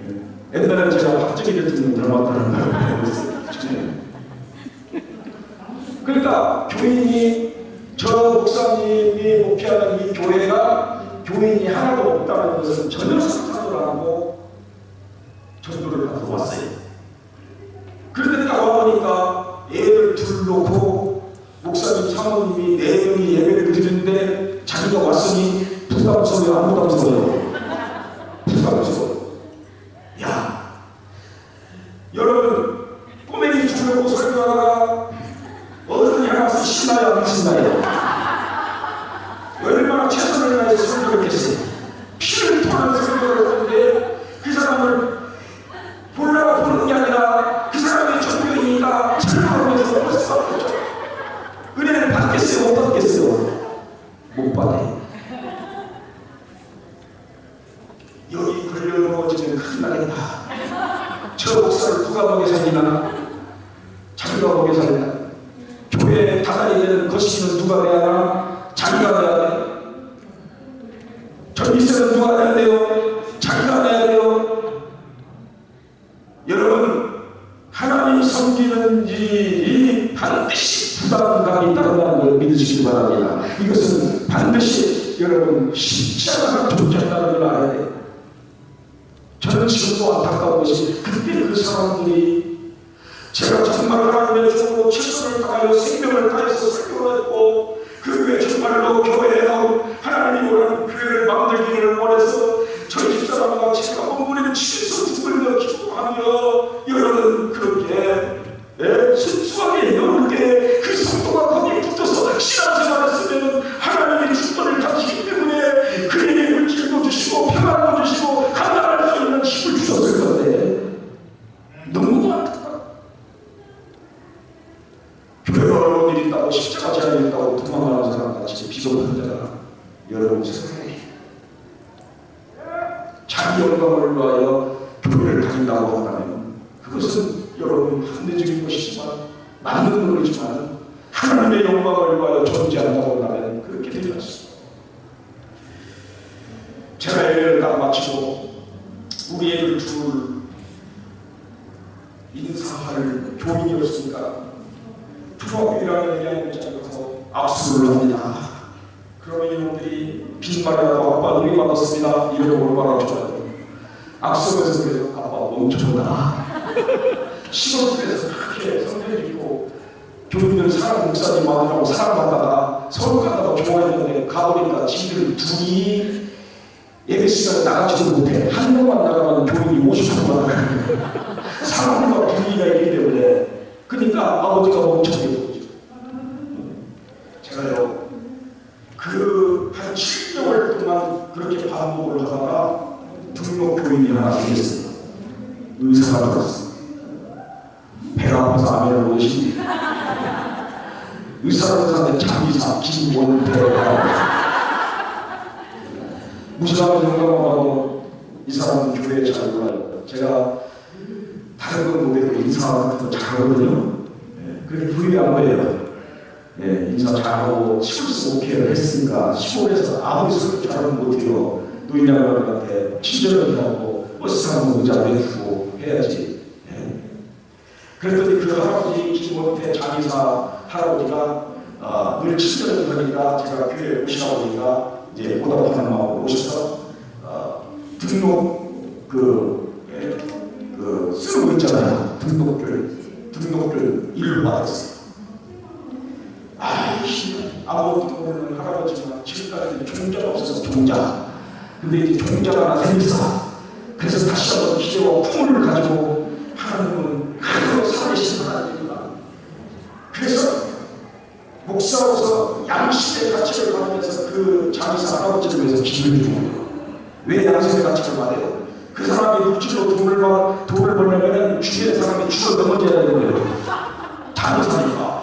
네. 옛날에 제가 박정희 대통령 닮았다는 걸 배웠어요. 그러니까 교인이 저 목사님이 목회하는 이 교회가 교인이 하나도 없다는 것은 전혀 상상을 안 하고 전도를 하고 왔어요. 그런데 딱 와보니까 애를 둘 놓고 목사님 사모님이 4명이 예배를 드리는데 자기가 왔으니 부담스러워요, 안 부담스러워요? 부담스러워요. 야, 여러분 꼬맹이 둘 놓고 설교하다가 어른이 하나씩 신나요, 안 신나요? 얼마나 최선을 다해서 설교를 했어요. 피를 토하는 설교를 했는데 그 사람을 보려고 보는 게 아니라 그 사람의 전교이니까 설교하면서 벌써 은혜를 받겠어요, 못 받겠어요? 못 받아요. 여기 걸려 넘어지면 큰일 나겠다. 저 목사를 누가 보게 살리나? 자기가 거기에 살냐? 교회에 다다이 되는 거시기는 누가 돼야 하나? 자기가 돼야 돼. 전기세는 누가 내야 돼요? 자기가 내야 돼요. 여러분, 하나님 섬기는 일이 반드시 부담감이 따른다는 걸 믿으시기 바랍니다. 이것은 반드시 여러분 십자가가 존재한다는 걸 알아야 돼요. 저는 지금도 안타까운 것이 그때 그 사람들이 제가 정말 하나님의 종으로 최선을 다하여 생명을 다해서 설교를 했고 그 후에 정말로 교회에 나온 하나님이 원하는 교회를 만들기를 원해서 저희 집사람과 제가 몸부리는 치에서 죽으려 기도하며 여러분 그렇게 순수하게 여러분께 그 성도가 거기에 붙어서 신앙생활을 쓰면 하나님의 주권을 가지기 때문에 그에게 물질도 주시고 평안도 주시고 감당할 수 있는 힘을 주셨을 건데 너무 안타깝다. 교회가 어려운 일이 있다고 십자가 제한이 있다고 도망가는 사람같이 비겁한 자가 여러분 세상에 자기 영광을 위하여 교회를 다닌다고 한다면 그것은 여러분 합리적인 것이지만 맞는 것이지만 하나님의 영광을 위하여 존재한다고 한다면 그렇게 되지 않습니다. 제가 예배를 딱 마치고 우리 애들 둘 인사할 교인이었으니까 초등학교 1학년 2학년짜리 가서 악수를 합니다. 그러면 이놈들이 빈말이라도 아빠 우리 받았습니다. 이러고 얼마나 좋아요. 악수하면서 그래요. 아빠 멈춰라. 시골집에서 그렇게 성경을 읽고 교인들 사람 목사님 마음이라고 사랑받다가 서울 갔다가 좋아했는데 가보니까 지들 둘이 예배 시간에 나가지도 못해. 한 명만 나가면 교인이 50%만 나가요. 사람과 분위기가 있기 때문에 그러니까 아버지가 멈춰게 되죠. 제가요 한 7개월 동안 그렇게 반복을 하다가 등록 교인이 하나 생겼어요. 의사가 들었어요. 배가 아파서 아멘을 모시니 의사한테 장기사 김원태가 무시하는 영광하고 이 사람은 교회에 잘 놀아요. 제가 다른 건 모르겠고 인사 같은 거 잘하거든요. 그렇게 부인이 안 보여요. 인사 잘하고 시골에서 목회를 했으니까 시골에서 아무리 설교 잘하면 못해요. 노인양반한테 친절하고 버스 타고 의자 내주고 해야지. 그랬더니 그 할아버지 김원태 장의사 할아버지가 늘 친절을 하니까 제가 교회에 오시다 보니까 이제 보답하는 마음으로 오셔서 등록 쓰고 있잖아요. 등록을 일을 받았어요. 아무것도 모르는 할아버지가 지금까지 종자가 없어서 종자. 근데 이제 종자가 하나 생겼어. 그래서 다시 한번 기대와 품을 가지고 하나님은 하나님으로 살아계신 하나님입니다. 그래서 목사로서 양심의 가치를 받으면서 그 장의사 할아버지를 위해서 기도해 주는 거예요. 왜 양심의 가치를 받아요? 그 사람이 물질로 돈을 벌려면 주변의 사람이 죽어 넘어져야 되는 거예요. 장의사니까.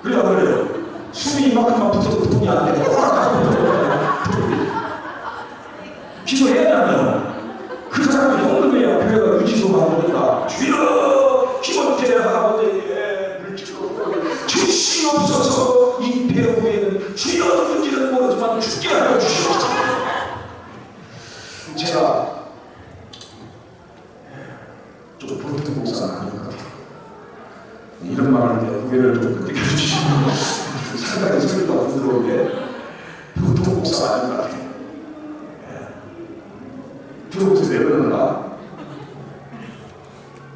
그래 안 그래요? 숨이 이만큼만 붙어도 돈이 안 돼. 기도해야 하나요? 그 사람이 헌금해야 교회가 유지도 하니까 주여 김원태 할아버지에게 물질로 주시옵소서. 이 배후에는 주여 누군지는 모르지만 죽게 하여 주시옵소서. 제가 좀 보통 목사는 아닌 것 같아요. 이런 말을 할 때 고개를 좀 끄덕여 주시면 상당히 소리가 부드러운데 보통 목사가 아닌 것 같아요. 들어보세요. 왜 그러는가?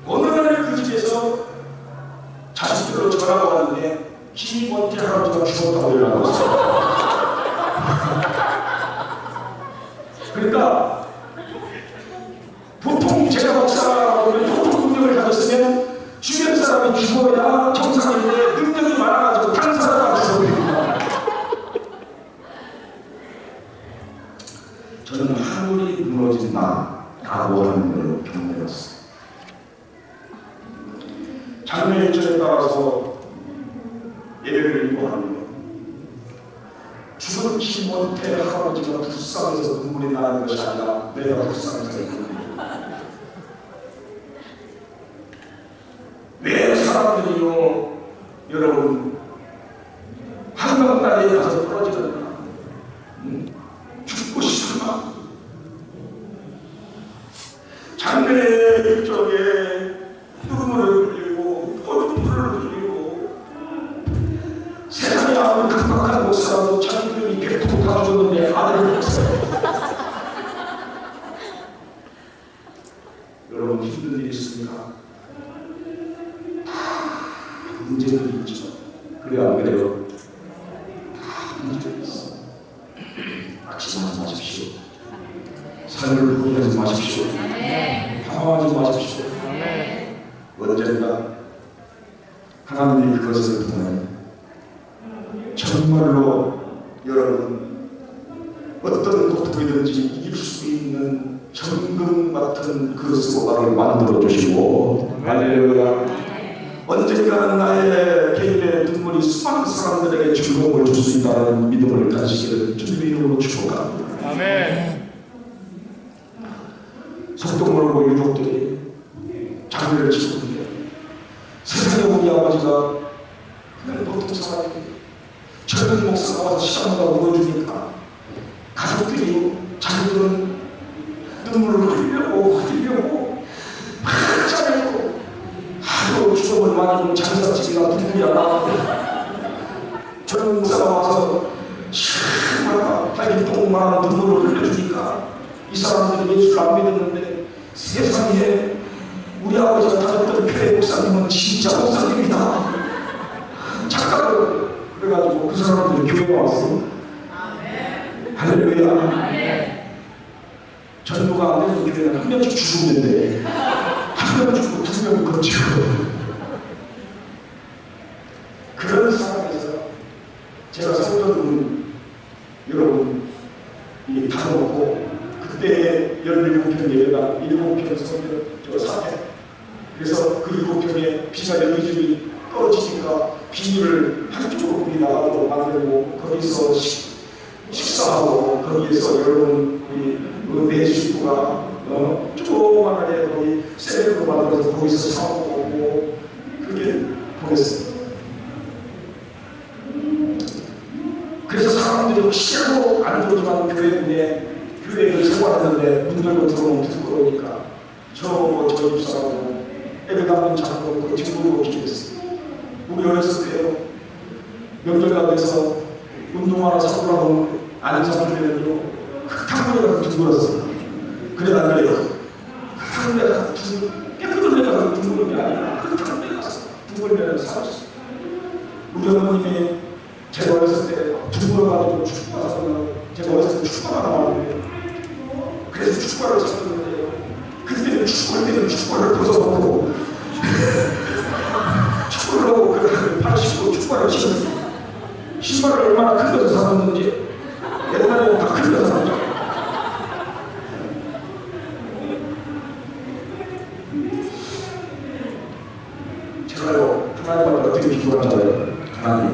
어느 날 그 집에서 자식들로 전화가 왔는데 김원태 할아버지가 죽었다고 연락을 왔어요. 그러니까 보통 제가 목사라고 하면 보통 능력을 가졌으면 주변 사람이 죽어야 정상인데 능력이 많아가지고 당사자가 죽어버립니다. 저는 하늘이 무너진 나라고 하는 걸 경험해봤어요. 장면 일절에 따라서 예배를 인도하는데 죽은 김원태 할아버지가 불쌍해서 눈물이 나는 것이 아니라 내가 불쌍해서 눈물이 나는 거예요. 왜 사람들이요, 여러분, 한강다리에 가서 떨어지거나 죽고 싶은 마음, 장례의 일정에 눈물을 흘리고 또 눈물을 흘리고, 세상에 아무리 강박한 목사라도 자기들이 개통 다 줬는데 아들을 했어요. 여러분, 힘든 일이 있습니다. 다 문제들이 있죠. 그래요, 안 그래요? 다 문제들이 있어. 낙심하지 마십시오. 삶을 포기하지 마십시오. 방황하지 마십시오. 언젠가 하나님이 그것을 통해 정말로 여러분 어떤 고통이든지 이길 수 있는 정금 같은 그 소바를 만들어 주시고, 할렐루야. 언젠가는 나의 개인의 눈물이 수많은 사람들에게 즐거움을 줄 수 있다는 믿음을 가지시기를 주님의 이름으로 축복합니다. 아멘. 속동물고 유족들이 장례를 치르는데 세상에 우리 아버지가 그냥 보통 사람인데 젊은 목사가 와서 시간마다 울어주니까 가족들이 자기들은 눈물을 흘리려고 막 짜내고 하루 추억을 많이 장사치기가 눈물이 안 나오고, 젊은 목사가 와서 시간마다 자기 똥만한 눈물을 흘려주니까 이 사람들이 예수를 안 믿었는데 세상에 우리 아버지가 다녔던 교회 목사님은 진짜 목사님이다 착각을 그래가지고 그 사람들이 교회에 왔어. 할렐루야. 전도가 안 되는 교회는 한 명씩 죽었는데 한 명 죽고 두 명 거치고, 그런 상황에서 제가 성도는 여러분 이 다 먹고 그때 17평 예배가 7평 성전 저 사태, 그래서 그 7평에 비가 여기 집이 떨어지니까 비닐을 한쪽으로 우리 나가도록 만들고 거기서 식사하고 거기에서 여러분 우리 네 식구가 조그만하게 거기 세례로 만들어서 거기서 사오고 그게 보냈어요. 그래서 사람들이 혹시라도 안 들어오지만 교회를 생활하는데 문 열고 들어오면 부끄러우니까 저 집사람하고 애를 한번 잡고 친구를 오게 됐어요. 우리 어렸을 때요, 명절날 돼서 운동 하나 사보라고 아는 사람들은요 흙탕물에 가서 둥글었어요. 그래 안 그래요? 흙탕물에 가서 깨끗한 데 가서 둥그는 게 아니라 흙탕물에 가서 둥글면서 살았어요. 우리 어머님이 제가 어렸을 때 둥글어가지고 축구가 사고, 제가 어렸을 때 축구가 나왔는데 그래서 축구를 쳤는데요, 그때는 축구를 벗어놓고 축구를 하고 그 팔 씻고 축구를 치는데 신발을 얼마나 큰 데서 사놨는지 옛날에는 다 큰 데서 샀죠. 제가요 하나님을 어떻게 기도하잖아요. 하나님,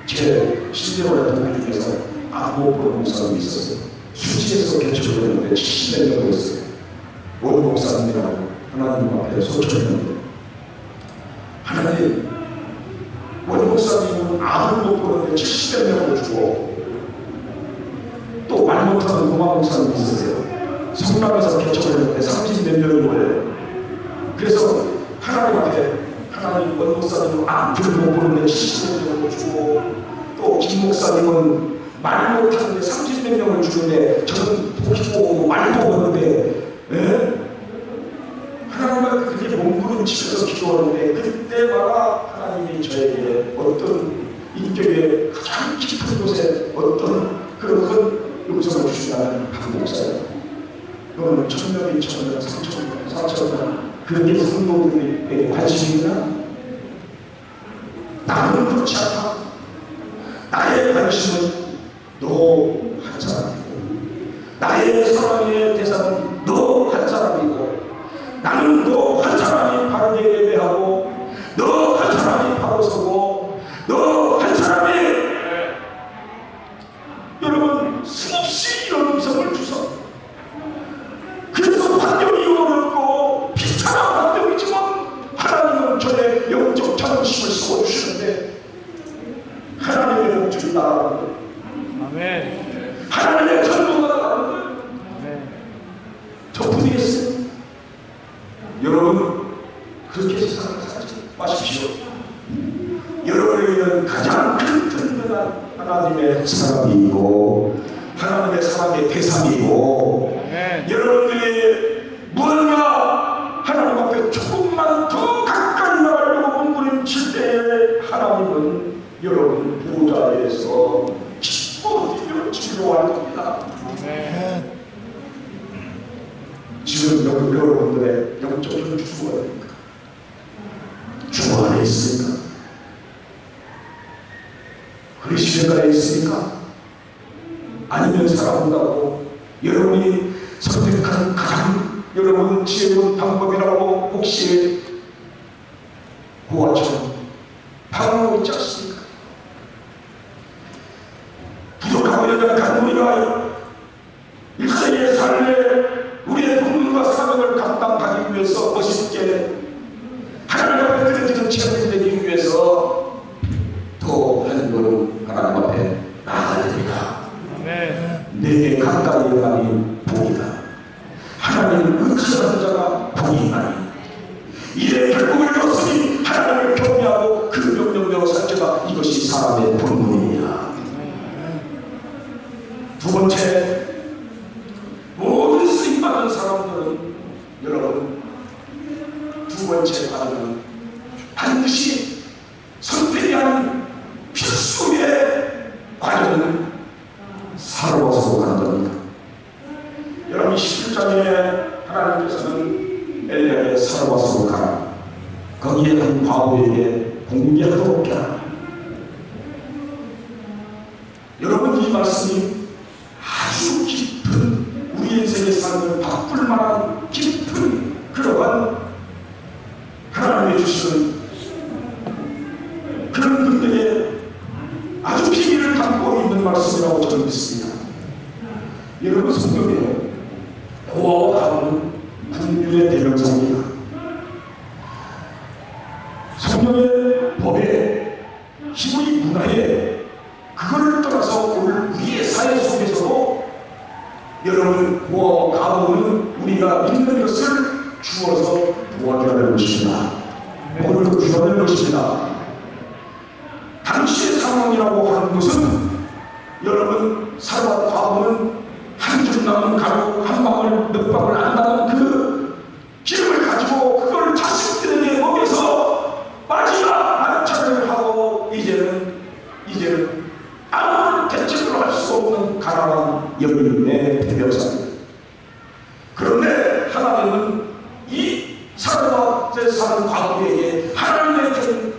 제 신대원의 동료 중에서 아무것도 목사님이 있었어요. 수지에서 개척을 했는데 70년 정도 했어요. 원 목사님이라고 하나님 앞에 소천했는데, 하나님, 원 목사님은 아무도 못 보는데 70여 명을 주고 또 말 못하는 고마 목사님이 있으세요. 성남에서 개척을 했는데 30몇 명을 보여요. 그래서 하나님 앞에 하나님 원 목사님은 아무도 못 보는데 70여 명을 주고 또 김 목사님은 말 못하는데 30몇 명을 주는데 저는 보고 말도 없는데 하나님과 그렇게 몸부림치면서 기도하는데 그때마다 하나님이 저에게 어떤 인격의 가장 깊은 곳에 어떤 그런 음성을 주시다는 한 목사예요. 너는 1000명, 2000명, 3000명, 4000명 그렇게 성도들에게 관심이 있나? 나는 그렇지 않다. 나의 관심은 너 한 사람이고, 나의 사랑의 대상은 너 한 사람이고, 나는 너 한 사람이 바르게 예배하고, 너 한 사람이 바로 서고, 너 한 사람이 여러분 수없이 이런 음성을 주서, 그래서 환경이 어렵고 비참한 환경이지만 하나님은 저의 그렇게 세상을 살지 마십시오. 여러분에게는 가장 큰 든든한 하나님의 사랑이고 하나님의 사랑의 대상이고 여러분들이 무언가 하나님 앞에 조금만 더 가까이 나가려고 몸부림칠 때에 하나님은 여러분 보좌에서 기뻐 뛰며 치료할 겁니다. 지금 여러분들의 영적인 주가 됩니까? 주 안에 있습니까? 그리스도가 있습니까? 아니면 살아온다고 여러분이 선택한 가장 여러분 지혜로운 방법이라고 혹시 고아처럼 방황하고 있지 않습니까? 부족하고 연약한 우리가 일생의 삶에 우리의 본분과 사명을 감당하기 위해서 멋있게 하나님 앞에 드려지는 체험이 되기 위해서 더 하는 것은 하나님 앞에 나아가야 됩니다. 내게 가까이 가니 복이다. 하나님을 의지하는 자가 복이나니 이래 결국을 이뤘으니 하나님을 경외하고 그 명령대로 살자가 이것이 사람의 본분입니다. 두 번째, 모든 쓰임받은 사람들은 여러분 두 번째 과정은 반드시 선택해야 하는 필수의 과정은 살아와서 가는 겁니다. 여러분 11장에 하나님께서는 엘리야에게 살아와서 가라. 거기에 한 과부에게 공개하도록 하라. 여러분 이 말씀이 아주 깊은 우리 인생의 삶을 바꿀 만한 깊은 그러한 하나님의 주시는 그런 분들의 아주 비밀을 담고 있는 말씀이라고 저는 믿습니다. 여러분 성경에 고아와 가부는 국률의 대명사입니다. 성경의 법에 기본이 문화에 그거를 떠나서 오늘 우리의 사회 속에서도 여러분 고아와 가부는 우리가 믿는 것을 주어서 도와주라는 것입니다. 오늘 그 주라는 것입니다. 당시의 상황이라고 하는 것은 여러분 사과 과부는 한 줌 남은 가루 한 방울 몇 방울 안 남은 그 기름을 가지고 그걸 자식들에게 먹여서 마지막 만찬을 하고 이제는 아무런 대책으로 할 수 없는 가난한 여인의 대명사입니다. 그런데 하나님은 이 사람과 사는 과부에게 하나님의 준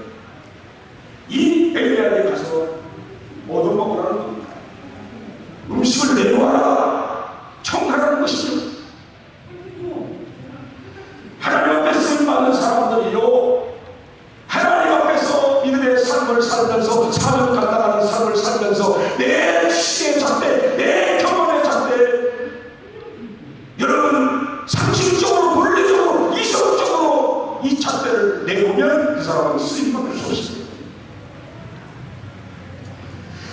이 엘리야에 가서 얻어먹으라는 겁니다. 음식을 내놓아라 청하라는 것이죠. 하나님 앞에 쓰임받는 사람들이요 하나님 앞에서 이들의 삶을 살면서 사명 감당하는 삶을 살면서 내 지식의 잣대 내 경험의 잣대 여러분 상식적으로 논리적으로 이성적으로 이 잣대를 내보면 그 사람은 쓰임받을 수 없습니다.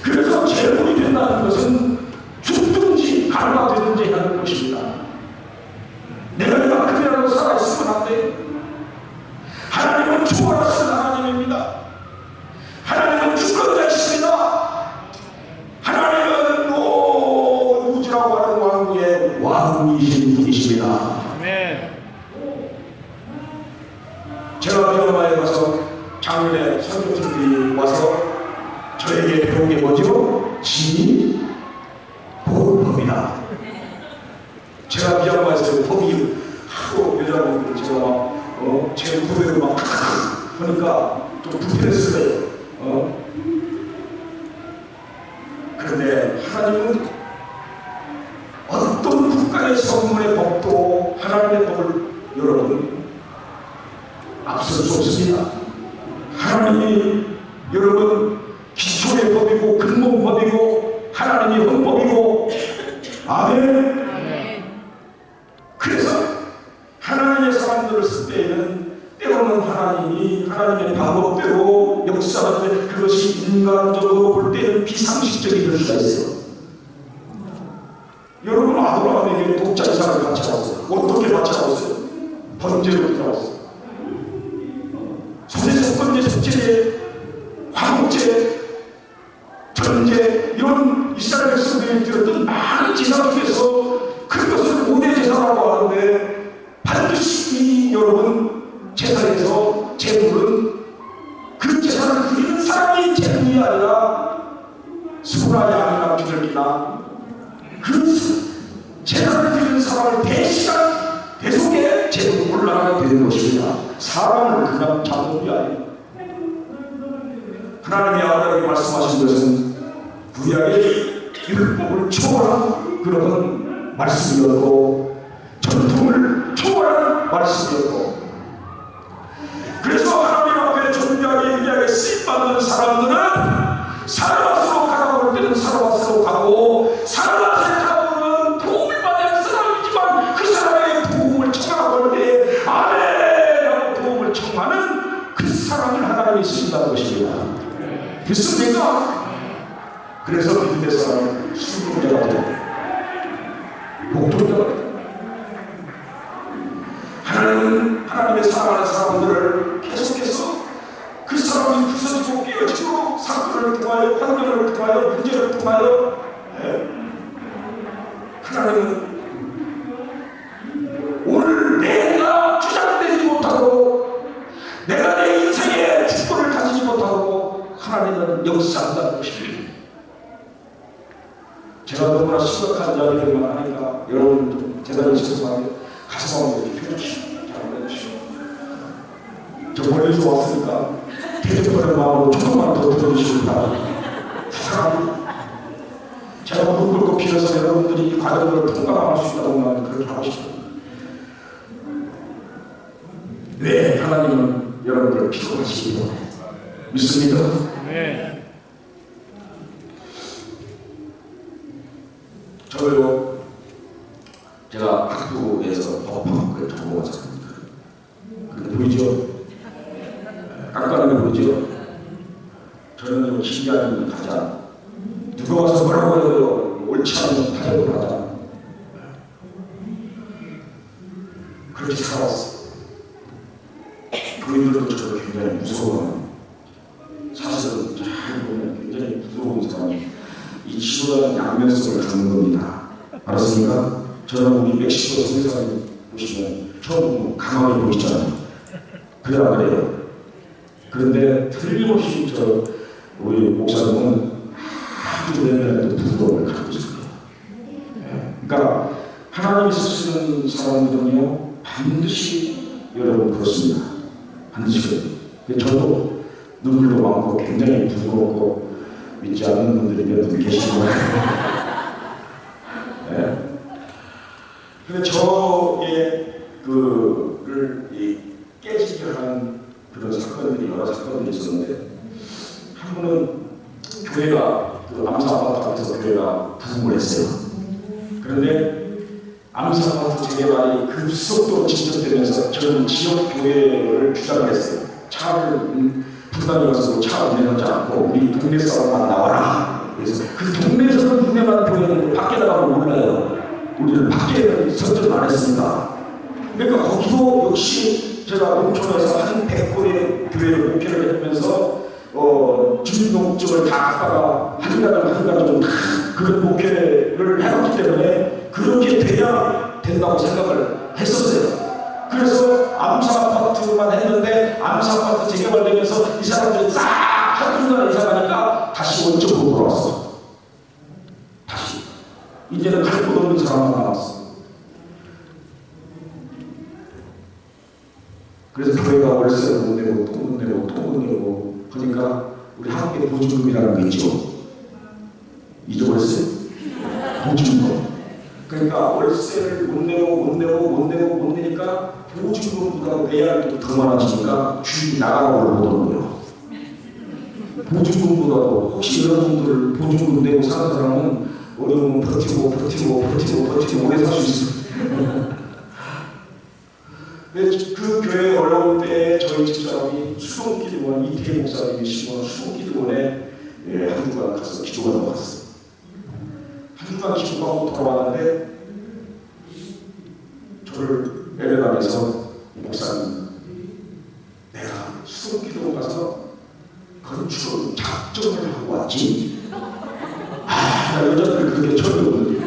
그래서 재물이 된다는 것은 죽든지 갈라되든지 하는 것입니다. 내가 이만큼이라도 살아있으면 안 돼. 하나님은 초월하신 하나님입니다. 하나님은 주권자이십니다. 하나님은 우주라고 하는 왕국의 왕이신 분이십니다. 제가 미얀마에 가서 작년에 선교팀들이 와서 저에게 배운 게 뭐죠? 진이 법이다. 제가 미얀마에서 법이 하고 여자분들 제가 제 후배를 막 하니까 좀 불편했어요. 그런데 하나님은 어떤 국가의 성문의 법도 하나님의 법을 여러분 앞설 수 없습니다. 하나님이 여러분 기초의 법이고 근본법이고 하나님이 헌법이고 아멘. 그래서 하나님의 사람들을 쓸 때에는 때로는 하나님의 방법대로 역사하는데 그것이 인간적으로 볼 때는 비상식적인 수가 있어요. 여러분 아브라함에게 독자 이삭을 바쳐왔어요. 어떻게 바쳐왔어요? 번제로 드려왔어요. 독재, 황제, 전제 이런 이스라엘 백성들이 드렸던 많은 제사 중에서 그것을 5대 제사라고 하는데 반드시 이 여러분 제사에서 제물은 그 제사를 드리는 사람이 제물이 아니라 소나 양이나 기들기나 그 제사를 드리는 사람을 대속에 제물이 올라가게 되는 것입니다. 사람을 그냥 잡는 게 아니에요. 하나님의 아들이 말씀하신 것은 구약의 율법을 초월한 그런 말씀이었고 전통을 초월한 말씀이었고 그래서 하나님 앞에 존귀하게 위하게 쓰임받는 사람들은 사르밧으로 가라고 할 때는 사르밧으로 가고 사르밧에 가보는 도움을 받는 사람이지만 그 사람의 도움을 청하고 할 때 아멘이라고 도움을 청하는 그 사람을 하나님이 쓰신다는 것입니다. 믿습니까? 그래서 믿음의 사람은 순종자가 되고 복종자가 되고 하나님은 하나님의 사랑하는 사람들을 계속해서 그 사람이 부서지고 깨어지고 사건을 통하여 환경을 통하여 문제를 통하여 하나님은 오늘 내가 주장되지 못하고 내가 내 인생에 축복을 가지지 못하고 하나님은 역사한다는 것입니다. 제가 너무나 심각한 이야기들만 하니까 여러분 좀 대단히 죄송하게 가슴 한번 이렇게 펴주시오. 잘 해주시오. 저 멀리서 왔으니까 대접하는 마음으로 조금만 더 들어주시기 바랍니다. 사랑합니다. 제가 무릎 꿇고 빌어서 여러분들이 이 과정을 통과할 수 있다고만 그렇게 하고 싶습니다. 네, 하나님은 여러분들을 피곤하시기 때문에 믿습니다. 네. 저요, 제가 학교에서 법학을 전공했습니다. 근데 보이죠? 깜깜하게 보이죠? 저는 좀 신기한 가자. 누가 와서 뭐라고 해도 옳지 않은 타협을 하자. 그렇게 살아왔어요. 교인들도 저를 굉장히 무서워하는, 사실은 잘 보면 굉장히 무서운 사람이 이 지도자는 양면성을 갖는 겁니다. 알았습니까? 저는 우리 멕시코 선생님 보시면 처음 강하게 보이잖아요. 그래 안 그래요? 그런데 틀림없이 우리 목사님은 아주 오랜만에 부드러움을 갖고 있습니다. 그러니까 하나님이 쓰시는 사람들은요 반드시 여러분 그렇습니다. 반드시 그래요. 저도 눈물도 많고 굉장히 부드럽고 믿지 않는 분들이 몇 분 계시고 네. 근데 저의 그를 깨지게 하는 그런 사건들이 여러 사건들이 있었는데 한 번은 교회가 그 암사 아파트 앞에서 교회가 부흥을 했어요. 그런데 암사 아파트 재개발이 급속도로 진전되면서 저는 지역 교회를 주장을 했어요. 차를 불단이 가서 차 운행하지 않고 우리 동네 사람만 나와라. 그래서 그 동네에서는 동네만 교회는 밖에 나가면 몰라요. 우리는 밖에 선전 안 했습니다. 그러니까 거기도 역시 제가 농촌에서 한 100곳의 교회를 목회를 하면서 주민등록증을 다 갖다가 한 가정 다 그런 목회를 해왔기 때문에 그렇게 돼야 된다고 생각을 했었어요. 그래서 암사 아파트만 했는데 암사 아파트 재개발되면서 이 사람들이 싹 한순간 이사 가니까 다시 원점으로 돌아왔어. 다시 이제는 갈 곳 없는 사람만 남았어. 그래서 교회가 월세를 못 내고 또 못 내고 또 못 내고 그러니까 우리 한국의 보증금이라는 게 있죠. 잊어버렸어요? 보증금. 그러니까 월세를 못 내니까 보증금보다 내야 더 많아지니까 주인이 나가라고 보던 거예요. 보증금보다도 혹시 여러분들 보증금 내고 사는 사람은 어려우면 버티고 오래 살 수 있어요. 그 교회 어려울 때 저희 집사람이 수목기도원 이태희 목사님이시고 수목기도원에 한 주간 가서 기도하러 갔어요. 한 주간 기도하고 돌아왔는데 저를 엘레나에서 목사님 내가 수목기도원 가서 건축을 작정을 하고 왔지. 나 여자들 그게 처음 보거든.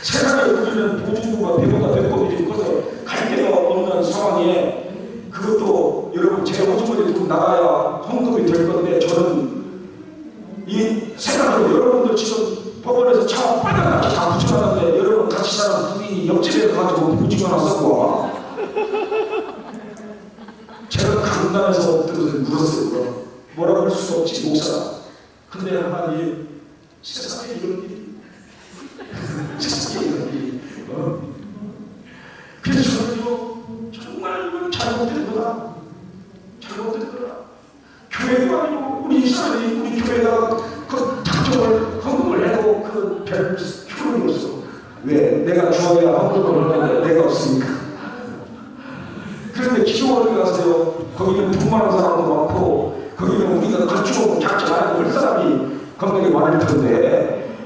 세상에 우리는 보증부가 배보다 배꼽이 커서 갈 데가 없는 상황에 그것도 여러분 제 오줌머리 듣고 나가야 헌금이 될 건데 저는 이 생각으로 여러분들 지금 법원에서 차 빨간같이 다 붙여놨는데 여러분 같이 사는 분이 옆집에 가가지고 보증 하나 쓰고 와. 제가 강단에서 물었어요. 뭐라고 할 수가 없지 목사가. 근데 하나님 세상에 이런 일이 세상에 이런 일이 그래서 저는요 정말 이건 잘못된 거다. 잘못된 거다. 교회가 아니고 우리 사람이 우리 교회가 그 작정을 헌금을 해도 그 별 필요는 없어. 왜? 내가 주어야 헌금을 하는데 내가 없으니까. 그런데 기도원에 가세요. 거기는 돈 많은 사람도 많고 거기는 우리가 건축하고 작정 안 하고 할 사람이 건강에 많을 텐데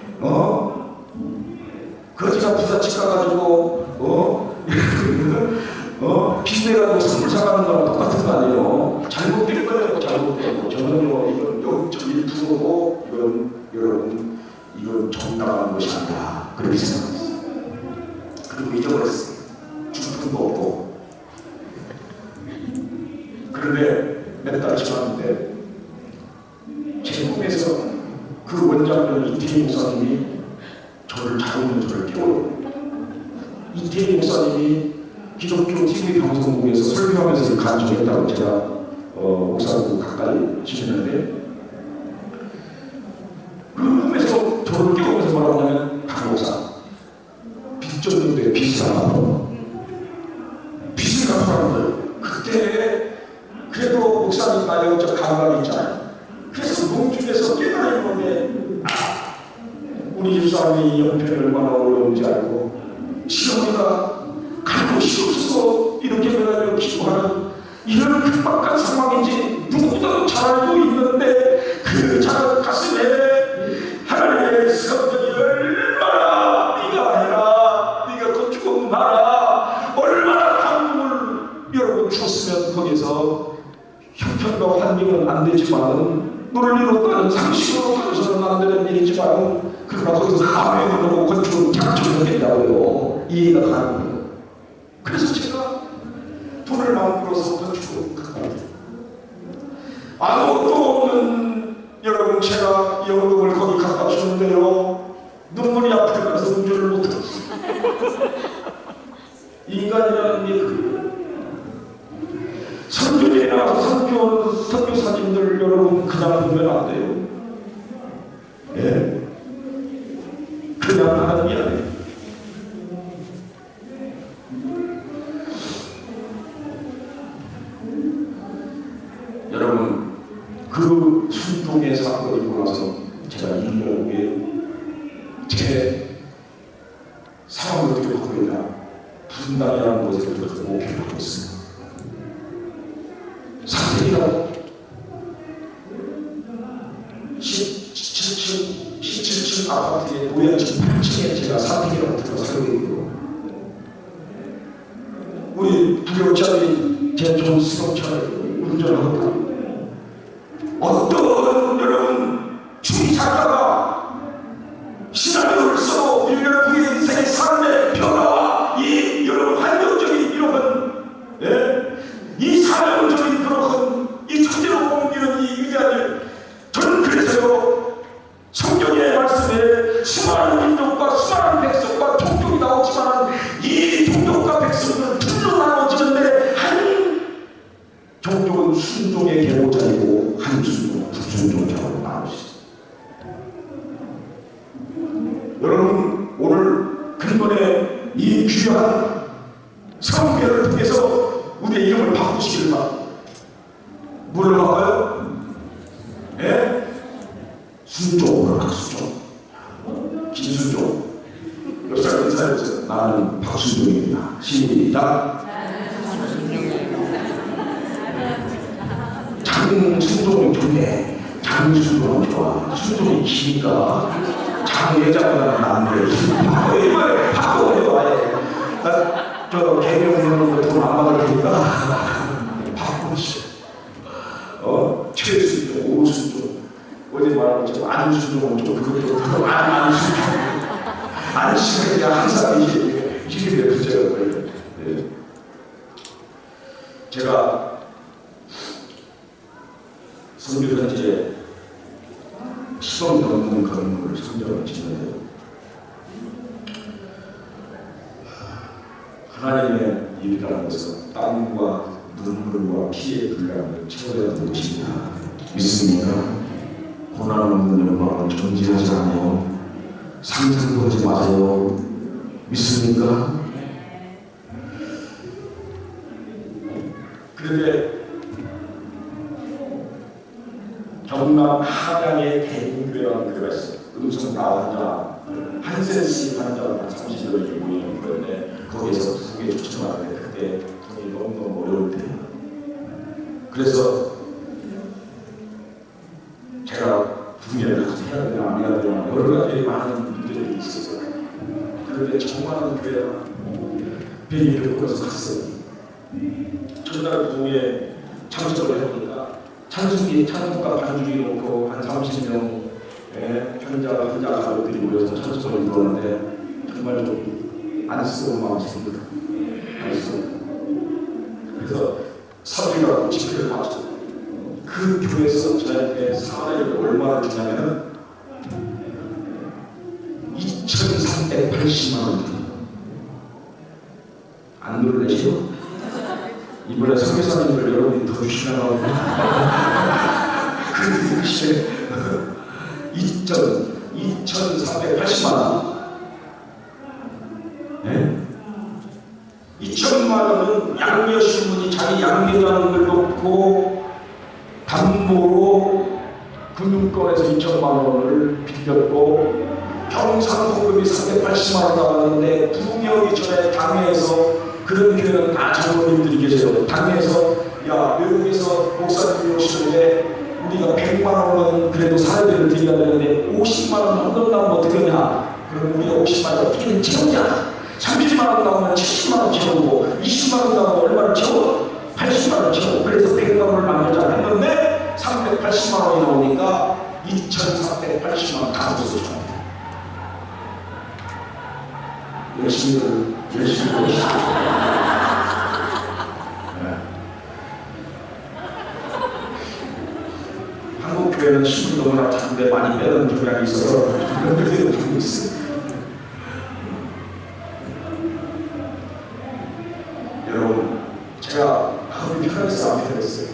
거지가 부잣집 가가지고 빚내가지고 선물 사가는 거랑 똑같은 거 아니에요. 잘못된 거예요. 잘못된 거. 저는요 이건 0.1%고 이건 여러분 이건 정당한 것이 아니라 그렇게 생각했어요. 그리고 잊어버렸어요. 줄 돈도 없고. 그런데 몇 달 지났는데 제 꿈에서 그 원장님 이태희 목사님이 저를 자고있는 저를 깨워요. 이태희 목사님이 기독교 TV 방송국에서 설교하면서 간증했다고 제가 목사님 가까이 지냈는데 그 꿈에서 저를 깨우면서 뭐라고 하냐면 박 목사 빚 졌는데 빚을 안 갚아. 빚을 갚으라는 거예요. 그때 그래도 목사님 나영적 감각이 있잖아요. 그래서 몸 중에서 깨달은 건데 우리 집사람이 연편이 얼마나 어려운지 알고 시험이가 갈 곳이 없어서 이렇게 매달려 기도하는 이런 급박한 상황인지 누구보다도 잘 알고 있는데 그 작은 가슴에 하나님의 성령이 얼마나 네가 해라 네가 건축하고 마라 얼마나 감동을 여러분 줬으면 거기서 형편과 환경은 안 되지만 논리로 따른 상식으로 따져서는 안 되는 일이지만 그러나 거기서 하나님을 보고 건축을 작정했다고요. 이해가 가는 거예요. 그래서 제가 돈을 만들어서 건축을 갔다 아무것도 없는 여러분 제가 연금을 거기 갖다 주는데요 눈물이 앞에 가서 운전을 못했어요. 인간이라는 게 그래요. 선교지에 나와서 선교사님들 여러분 그냥 보면 안 돼요. 예. 그냥 하는 게 아니에요. 여러분 그 순종의 사건을 보고 나서 제가 이 결국에 제 사람을 어떻게 하고 있나 분당이라는 것을 목표를 하고 있습니다. 사택이라고 17층 아파트에 노약층 8층에 제가 사택이라고 들어서 살고 있고 우리 부교자들이 제 좋은 수동차를 운전하고 어떤 여러분 주의 작가가 시나리오를 써도 우리의 인생의 삶의 변화와 이 여러분 환경적인 이런 이 사명적인 그런 이 천재로 옮기는 이 위대한 저는 그래서요 성경의 말씀에 수많은 민족과 수많은 백성과 종족이 나오지만 이 종족과 백성은 둘로 나눠지는데 한 종족은 순종의 계보자이고 한 순종은 불순종자로 나누시죠. 여러분 오늘 근본에 이 귀한 성경을 통해서 우리의 이름을 바꾸시기를 바랍니다. 뭘로 바꿔요? 예? 순종으로 가 순종. 김순종. 몇 살 인사해보세요. 나는 박순종입니다. 시작. 장순종은 좋네. 장순종은 좋아. 순종이 기니까 장예자보다는 나은데 이걸 바꿔요 아예. 저 개명 이런 거 돈 안 받을 테니까 바꾸시오. 어디 말하면 좀 안수는 좀 그것도 안수는 그냥 항상 이게 문제가 걸려요. 예. 제가 선교단지에 10억 넘는 건물을 선정을 짓는데요. 하나님의 일이라는 것은 땀과 눈물과 피에 불과한 최고의 도시입니다. 믿습니까? 고난 없는 영광은 존재하지 않아요. 상상도 하지 마세요. 믿습니까? 그런데 경남 한양에 대구교회라는 교회가 있어요. 음성 나환자 한센씨 환자가 30여명이 모이는 교회인데 거기에서 두개 초청하는데 그때 돈이 너무너무 어려울 때 그래서 제가 분야를 가서 해야 되나 안 해야 되나 여러 가지 많은 문제들이 있었어요. 그런데 정말 교회가 비행기를 끌어서 갔어요. 첫날 부흥에 참석을 해보니까 찬송가 반주기 놓고 한 30명 환자 가족들이 모여서 참석을 이루었는데 정말 좀 안쓰러운 마음이 듭니다. 그래서 사비라고 집회를 봤죠. 그 교회에서 저한테 사례를 얼마나 주냐면 2,380만 원 줍니다. 안 놀라시죠? 이번에 선교사님들 여러분이 더 주시려고 그 당시에 2,480만 원. 네? 2천만 원은 양녀 신분이 자기 양녀라는 걸 놓고 담보로 금융권에서 2천만 원을 빌렸고 평상복음이 380만 원 나왔는데 부흥하기 전에 당회에서 그런 교회는 다 장로님들이 계세요. 당에서 야 외국에서 목사님이 오시는데 우리가 100만 원은 그래도 사례비를 드려야 되는데 50만 원 헌금나면 어떻게 하냐? 그럼 우리가 50만 원 어떻게든 채우자. 30만 원 나오면 70만 원 채우고 20만 원 나오면 얼마를 채워? 80만 원 채우고 그래서 100만 원을 만들자 했는데 380만 원이 나오니까 2,480만 원 다 줬어. 열심히 한국 교회는 힘이 너무나 작은데 많이 빼는 경향이 있어서 그런 교회도 좀 있어요. 여러분, 제가 마음이 편했어요, 안 편했어요?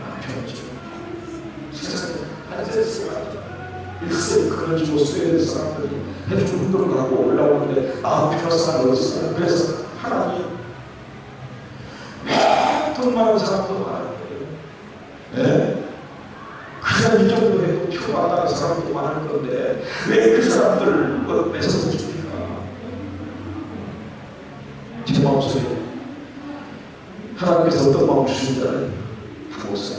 안 편했죠. 세상에 한세스가 일세 그런 식으로 스웨덴 사람들이 해주고 흔들어 가고 올라오는데 마음 편한 사람이 없었어요. 그래서 하나님 돈 많은 사람도 많아요. 네? 그냥 이 정도 해도 표 안 나는 사람도 많을 건데 왜 그 사람들을 뺏어서 줍니까? 제 마음속에 하나님께서 어떤 마음 주신지 알아요? 하고서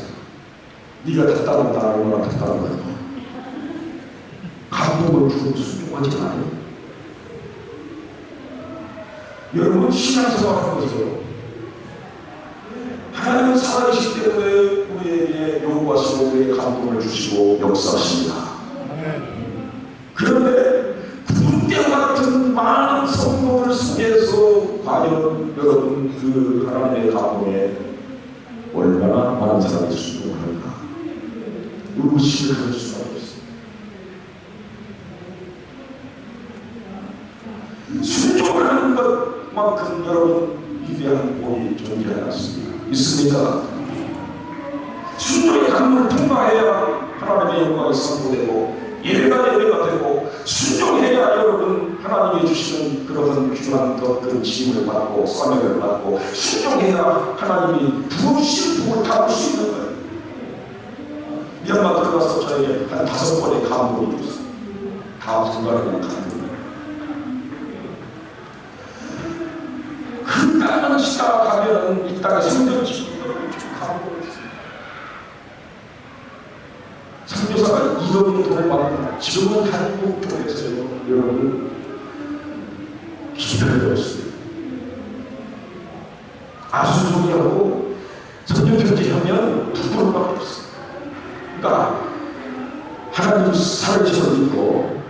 네가 답답한 나 얼마나 답답한가 감동을 주고 순종하지 않아요? 여러분 신앙생활 하면서 하나님은 살아계시기 때문에 우리에게 요구하시고 우리에게 감동을 주시고 역사하십니다. 그런데 군대 같은 많은 성도들 속에서 과연 여러분 그 하나님의 감동에 얼마나 많은 사람이 순종하는가 의식을 가질 수가 없습니다. 순종을 하는 것만큼 여러분 위대한 복이 존재하지 않습니다. 믿습니까? 순종의 강물을 통과해야 하나님의 영광이 선포되고 예배가 예배가 되고 순종해야 여러분 하나님이 주시는 그러한 귀한 그 지음을 받고 사명을 받고 순종해야 하나님이 부으신 복을 담을 수 있는 거예요. 미얀마 들어가서 저에게 한 5번의 감동이 있었어요. 다 불가능한 감동이에요. 그 땅을 지나가면 이 땅에 생존지고 감동을 주세요. 선교사가 2억 돈을 받는다. 지금은 한국 교회에서요, 여러분 기별이 없습니다. 아수종이하고 선교편지 하면 2%밖에 없어요. 그러니까 살아계심을 믿고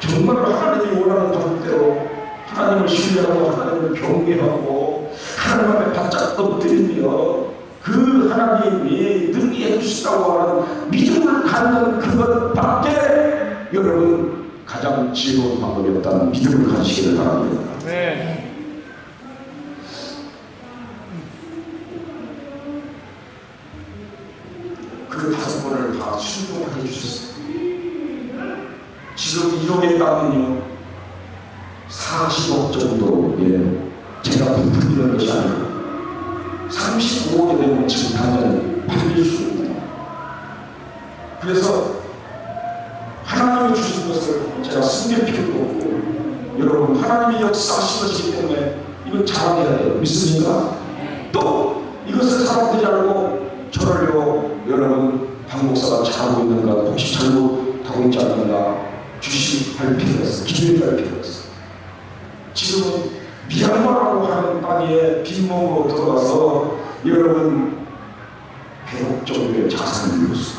정말로 하나님이 원하는 방법대로 하나님을 신뢰하고 하나님을 경외하고 하나님 앞에 바짝 엎드리며 그 하나님이 능히 해주시라고 하는 믿음을 갖는 그것밖에 여러분 가장 지혜로운 방법이 없다는 믿음을 가지시기를 바랍니다. 네. 그 5번을 다 순종하게 해주셨어요. 지금 1억의 땅은요 40억 정도에 제가 부풀리는 것이 아니고 35억이 되면 지금 당장 팔릴 수 있습니다. 그래서 하나님이 주신 것을 제가 숨길 필요도 없고 여러분 하나님이 역사하신 것이기 때문에 이건 자랑해야 돼요. 믿습니까? 또 이것을 사람들이 알고 저를요 여러분 방목사가 잘하고 있는가 혹시 잘못하고 있지 않는가 주시할 필요가 있어. 기도할 필요가 있어. 지금은 미얀마라고 하는 땅에 빈몸으로 들어가서 여러분 100억 정도의 자산을 이뤘어.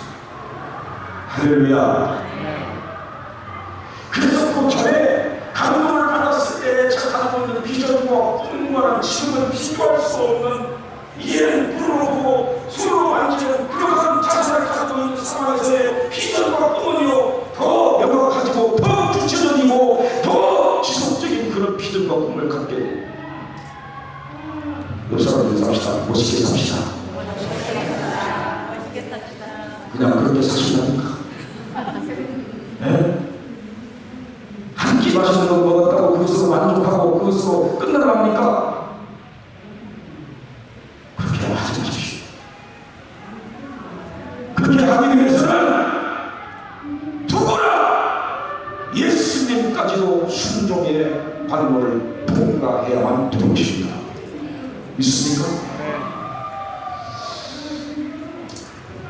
할렐루야. 그래서 그 전에 감동을 받았을 때 제가 가지고 있는 비전과 꿈과는 지금은 비교할 수 없는 이해는 불어오고 손으로 만지는 그러한 자산을 가지고 있는 상황에서의 비전과 꿈은요 더 명확하고 더 구체적이고 더 지속적인 그런 비전과 꿈을 갖게 돼요. 옆 사람들 삽시다. 멋있게 삽시다. 그냥 그렇게 사신다니까. 네? 한 끼 맛있는 거 먹었다고 그것으로 만족하고 그것으로 끝나갑니까? 그렇게 하지 마십시오. 그렇게 하기 위해서는 누구나 예수님까지도 순종의 관문을 통과해야만 되는 것입니다. 믿습니까?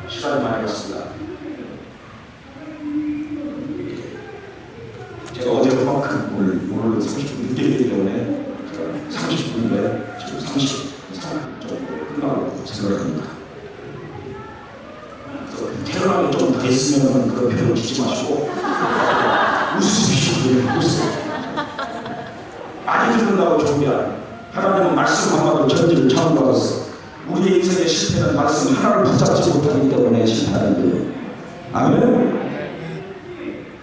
시간이 많이 갔습니다. 제가 어제 그만큼 오늘 30분 늦게 되기 때문에 30분인데 지금 33분 정도 끝나고 생각합니다. 태어나면 좀 더 있으면 그런 표현 짓지 마시고 웃으십시오. 웃으세요. 많이 듣는다고 좋은 게 아니에요. 하나님은 말씀 한마디로 전지를 차원받았어. 우리의 인생의 실패는 말씀 하나를 붙잡지 못하기 때문에 실패하는 거예요. 아멘.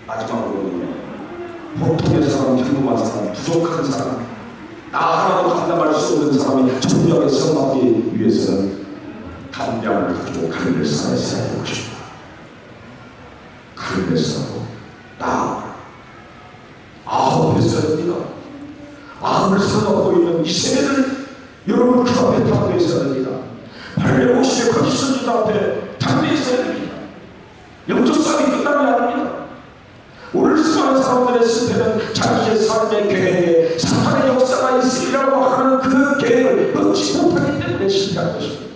마지막으로 보통의 사람, 평범한 사람, 부족한 사람, 나 하나도 감당할 수 없는 사람이 정부하게 성하기 위해서는 담량을 가지고 가르를 쌓아야 할 것입니다. 가르를 쌓고 나 아홉 했어야 합니다. 아홉을 사갖고 있는 이 세대를 여러분 그 앞에 담고 있어야 합니다. 850의 거짓선지자 앞에 담고 있어야 됩니다. 영적 싸움이 끝나지 않습니다. 오늘 수많은 사람들의 실패는 자기의 삶의 계획에 사탄의 역사가 있으리라고 하는 그 계획을 얻지 못하기 때문에 실패한 것입니다.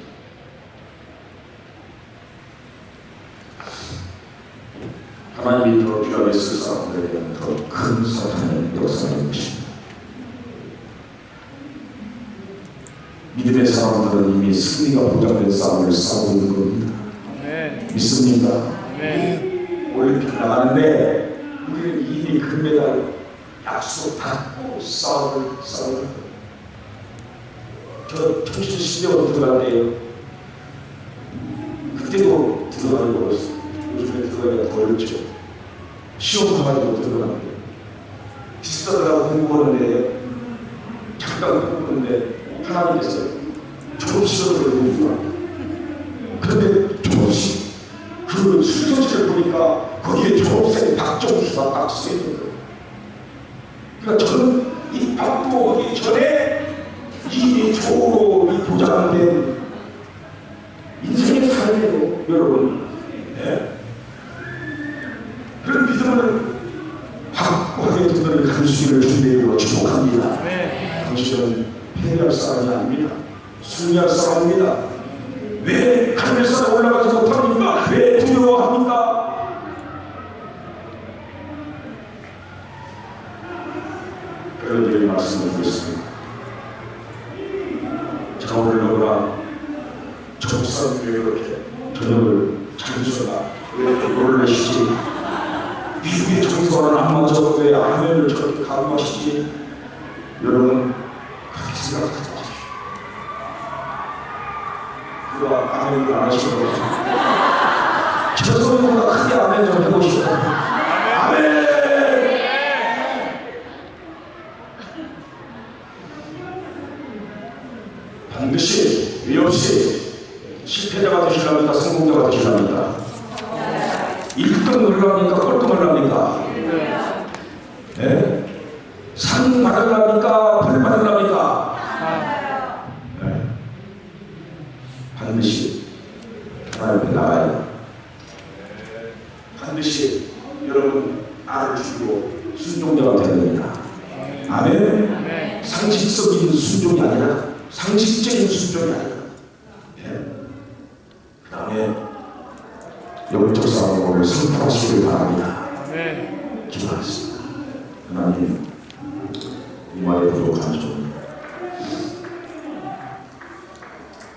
하나님이 더 귀하게 쓸 사람들에게는 더 큰 사탄의 역사가 있는 것입니다. 믿음의 사람들은 이미 승리가 보장된 싸움을 싸우고 있는 겁니다. 믿습니까? 올림픽 나가는데 우리는 이미 금메달 약속 받고 싸움을 싸우는 거예요. 저 청춘 시대로 들어갈 때요. 그때도 들어가는 거였어요. 요즘에 들어가기가 더 어렵죠. 시험 가가지고 들어가는 거예요. 비슷하더라고 공부하는데 잠깐 공부하는데 하나님께서 졸업시험을 보니까 그런데 졸업시 그 수료지를 보니까 거기에 졸업생이 박정수가 딱 쓰여있는 거예요. 그러니까 저는 이 박도 오기 전에 이미 조로 보장된 인생의 삶이에요, 여러분. 네? 그런 믿음을 확고하게 듣는 당신을 준비하고 축복합니다. 당신은 패배할 사람이 아닙니다. 승리할 사람입니다. 왜 하늘에서 올라가지 못합니까? 왜 두려워합니까? 여러분들이 말씀을 드렸습니다. 자, 오늘 너무나 정상 교회 이렇게 저녁을 잘 주셔라. 왜 이렇게 놀라시지? 미국의 정서와는 안 맞아. 왜 아멘을 저렇게 가능하시지? 여러분 그렇게 생각하지 마십시오. 누가 아멘을 안 하시는 거죠? 저 소리보다 크게 아멘 좀 해보시죠. 아멘! 반드시 위 없이 실패자가 되시랍니까? 성공자가 되시랍니까? 1등을 합니까? 꼴등을 합니까? 네? 상 받으랍니까? 벌 받으랍니까? 네. 반드시 하나님 앞에 나가야 반드시 여러분 알을 주고 순종자가 되어야 됩니다. 아멘. 상식적인 순종이 아니라 상식적인 순종이 아니라 그 다음에 영적 싸움을 성공하시길 바랍니다. 기도하겠습니다. 하나님 이마에 부족한 좀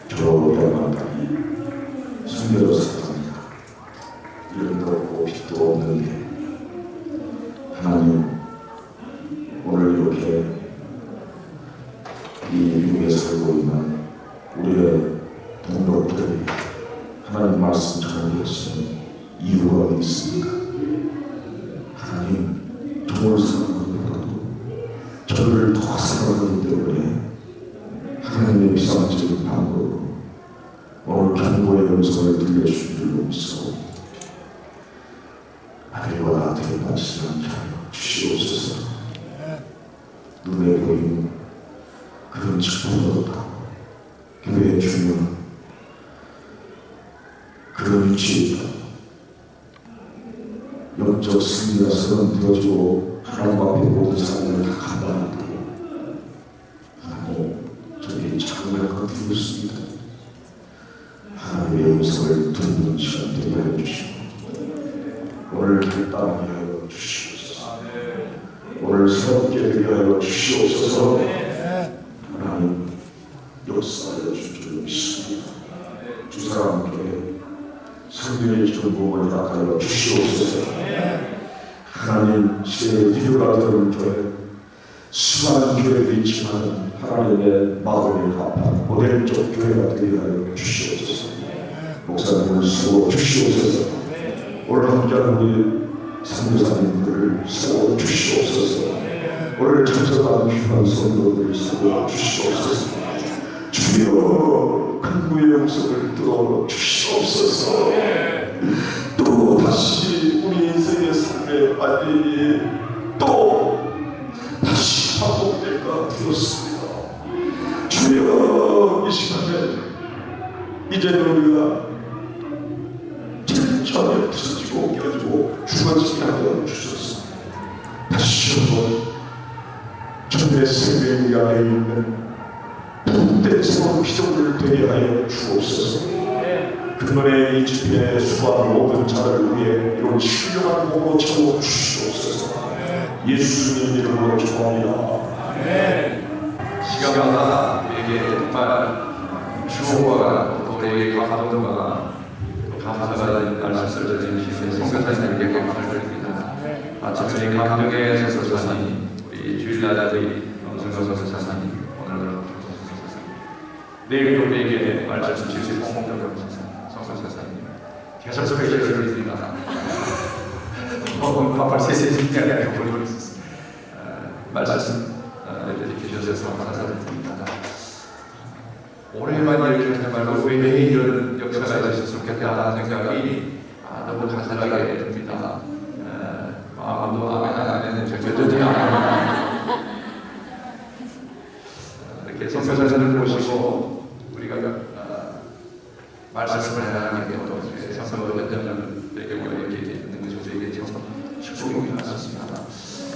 저로만 땅이 숨겨져서 갑니다. 이름도 없고 빛도 없는데 하나님 오늘 이렇게 이 미국에 살고 있는 우리의 동료들이 하나님 말씀 전하셨으니 이유가 있습니까? 하나님 저를 사랑하는데도 저를 더 사랑하기 때문에 하나님의 비상적인 방법으로 오늘 경고의 음성을 들려주신 줄로 믿사옵니다. 아들과 나한테 바치지 않게 하여 주시옵소서. 눈에 보이는 그런 직분으로다 교회의 중요한 그런 위치에 영적 승리가 선언되어지고 하나님 앞에 모든 사람을 다 감당하고 하나님 저에게 자금을 갖고 있습니다. 하나님의 음성을 듣는 시간 되게 하여 주시고 오늘 결단하게 하여 주시옵소서. 오늘 새롭게 되게 하여 주시옵소서. 하나님 역사하여 줄 줄 믿습니다. 두 사람께 성령의 전공을 닦아여 주시옵소서. 하나님 시대의 필요가 되는 교회 수많은 교회들이 있지만 하나님의 마음을 합한 모델적 교회가 되게 하여 주시옵소서. 목사님을 세워 주시옵소서. 오늘 함께하는 우리 선교사님들을 세워 주시옵소서. 오늘 참석하는 귀한 성도들을 세워 주시옵소서. 주여 간구의 음성을 들어 주시옵소서. 또 다시 우리 인생의 삶에 빨리 또 다시 반복될까 되었습니다. 주여 이 시간에 이제는 우리가 천천히 부서지고 깨지고 죽어지게 하여 주소서. 다시 한번 주님의 생명이 안에 있는 복된 새로운 기적을 되게 하여 주옵소서. 그날의 이 집회에 수고한 모든 자를 위해 이런 신령한 몸으로 채워 주시옵소서. 예수님 이름으로 기도합니다. 시간마다 우리에게 정말 주호가 또 우리에게 감동과 감사가 있는 말씀을 드리시는 성교사님에게 감사를 드립니다. 마침내 감동의 선교사님, 우리 주일날의 성교사님, 오늘 내일 우리에게 말씀 주실 성교사님, 계속 회개를 드립니다. 바빨 세세신이라는 경우를 말씀 해주셔서 감사드립니다. 올해만 이렇게 하지 말고 왜 이런 역사가 있었으면 좋겠다는 생각이 너무 간절하게 듭니다. 마음도 아멘은 절대 안 이렇게 성교사님을 모시고 우리가 말씀을 하나님 또 성도 여러분들에게 이렇게 있는 것이 우리에게 축복이 많았습니다.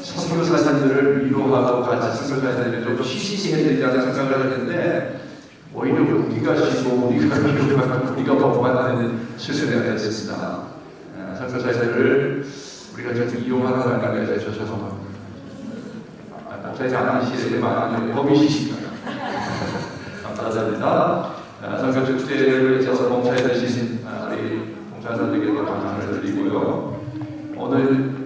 선교사님들을 위로하고 같이 선교사님들을 좀 시시해야 된다는 생각을 했는데 오히려 우리가 쉬고 우리가 위로하고 우리가 복받는 실수가 됐습니다. 선교사님들을 우리가 좀 이용하는 관계가 되셔서 목사님 않은 시대에 많은 법이시니까 감사드립니다. 선교 축제를 위해서 봉사해 주신 우리 봉사자들에게 감사를 드리고요. 오늘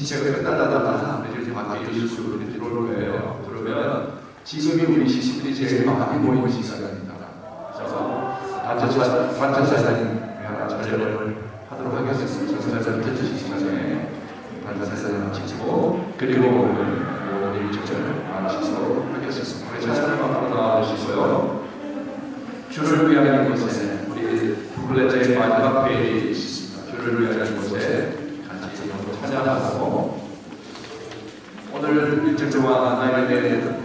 집회가 끝나다가 이렇게 밖에 일수로 이렇게 들어올 거예요. 그러면 지금이 우리 시신들이 제일 많이 모이는 시간입니다. 그래서 반찬사님 하나 전례를 하도록 하겠습니다. 전사사님 뜻하신 시간에 반찬사님 지키고 그리고 오늘 일정을 마치도록 하겠습니다. 우리 찬사님 앞으로 나와주시고요. 주를 위하는 곳에 우리 블레제의 마지막 페이지에 있습니다. 주를 위하는 곳에 같이 찬양하고 오늘 일정 동안 하나님의 은혜를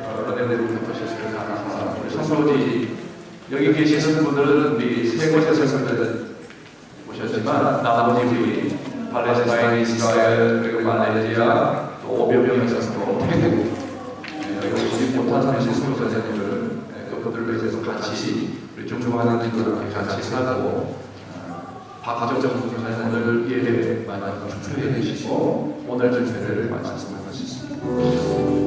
베푸셨을 감사합니다. 우리 성도지 여기 계시는 분들은 우리 세 곳에서 오셨지만 나머지 우리 팔레스타인, 이스라엘, 그리고 말레이시아, 또 오병이어서 또 태국 여기 오지 못하는 성도 선생님들 그분들을 위해서 같이 우리 존중하는 분들과 같이 살고 박정정 선생님을 예배 많이 축소해 주시고 오늘 집회를 마치도록 하겠습니다.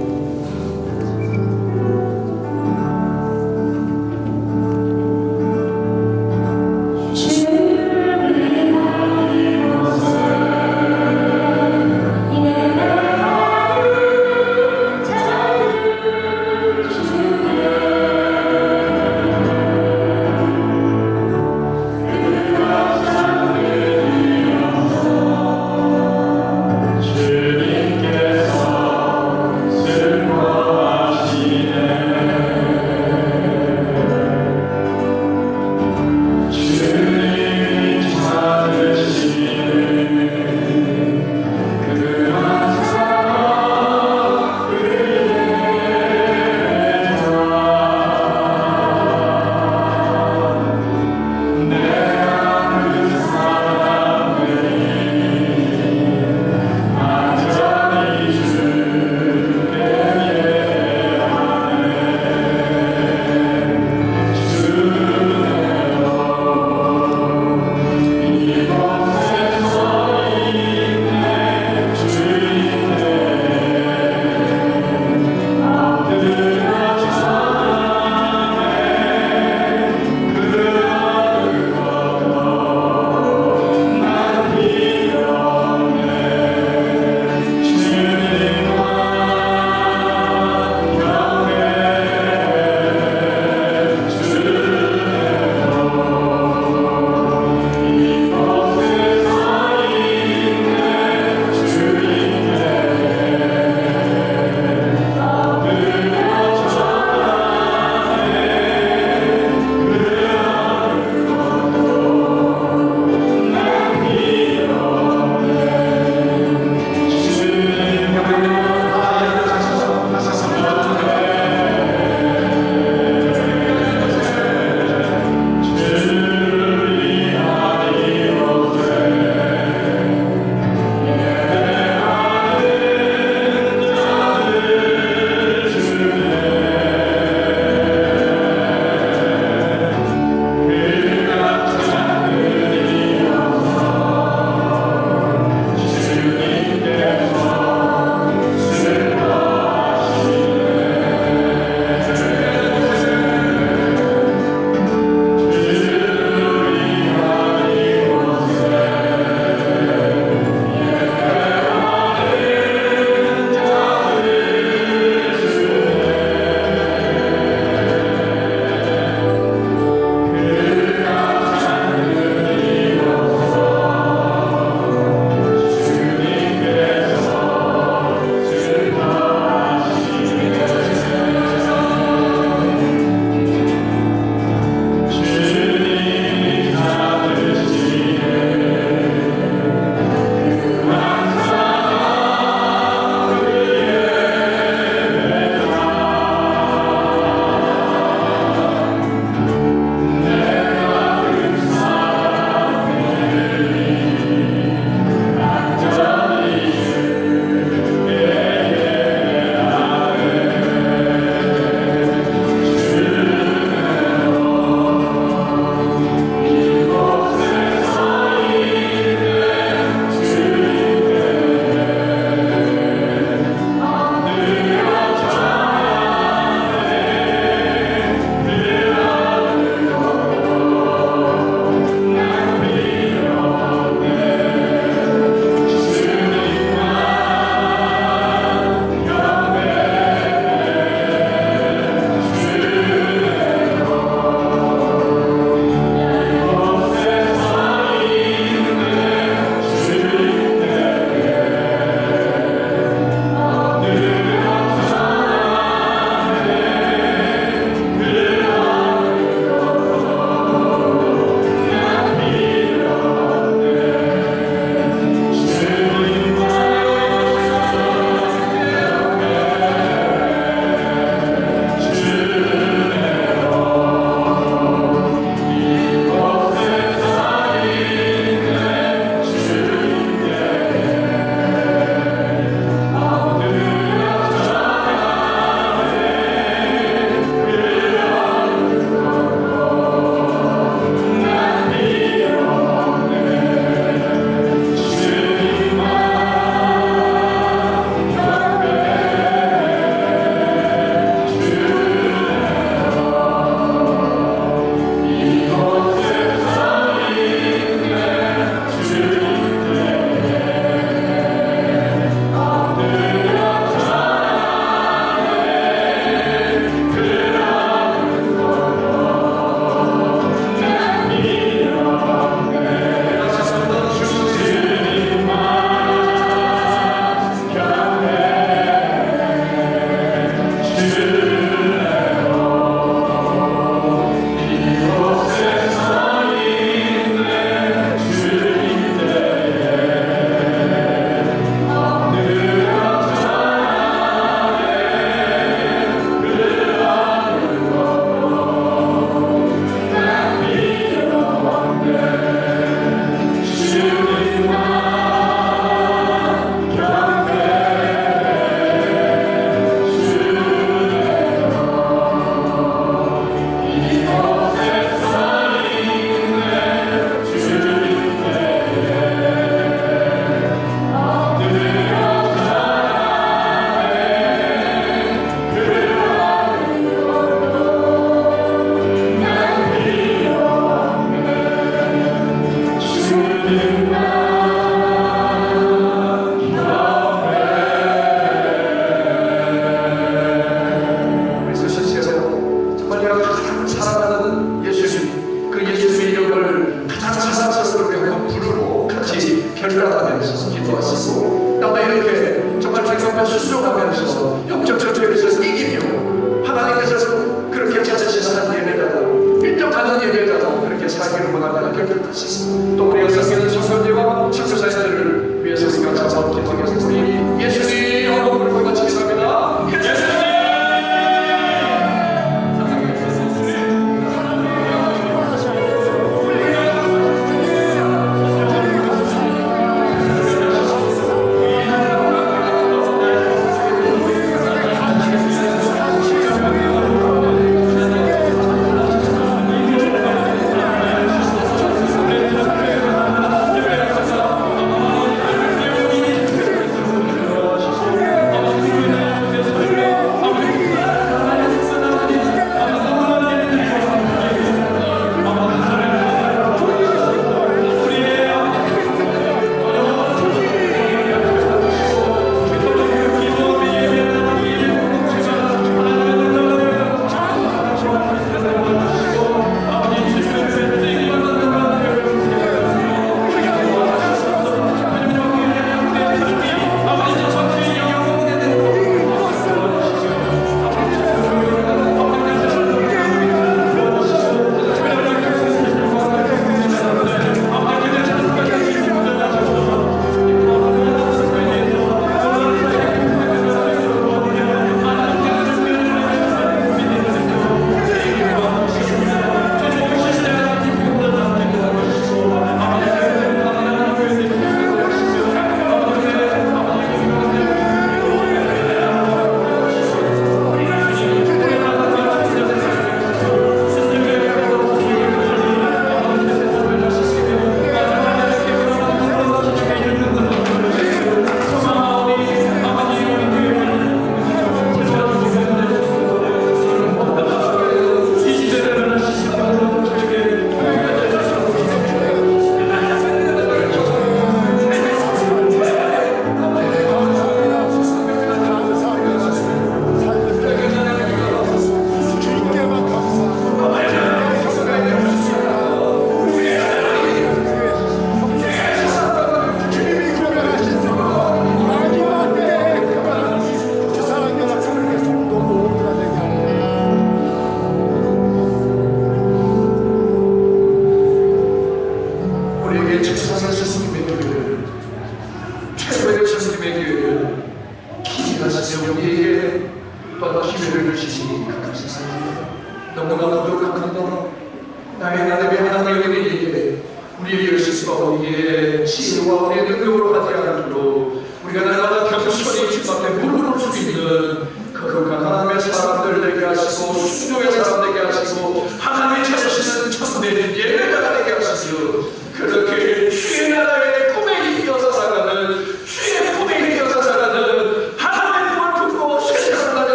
기도하시고 또 우리가 섬기는 성도님과 선교사님들을 위해서 생각하며 기도하겠습니다. 우리 예수님 어머니를 같이 기도합니다. 예수님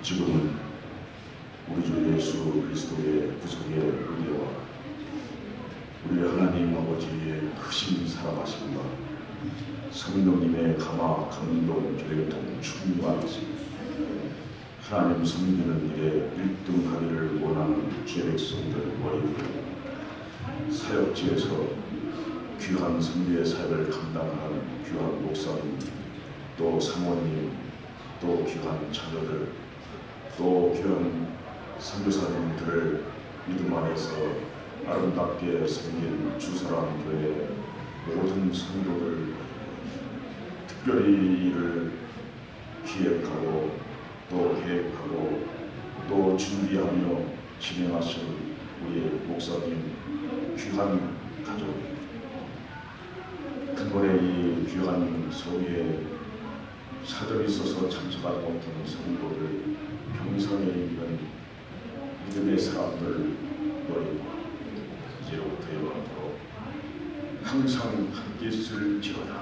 지금은 우리 주 예수 그리스도의 구속의 은혜와 우리 하나님 아버지의 크신 사랑하심과 성령님의 감화 감동 교회통 충만하심 하나님 섬기는 일에 1등하기를 원하는 주의 백성들 머리들 사역지에서 귀한 선교의 사역을 감당하는 귀한 목사님 또 사모님 또 귀한 자녀들 또 귀한 선교사님들을 믿음 안에서 아름답게 섬긴 주사랑교회 모든 성도들, 특별히 이를 기획하고 또 계획하고 또 준비하며 진행하신 우리 목사님 귀한 가족, 근본의 이 귀한 소위에 사정이 있어서 참석하지 못하는 성도들, 평상에 있는 믿음의 사람들 너희 이제로부터 영원토록 항상 함께 있을지어다.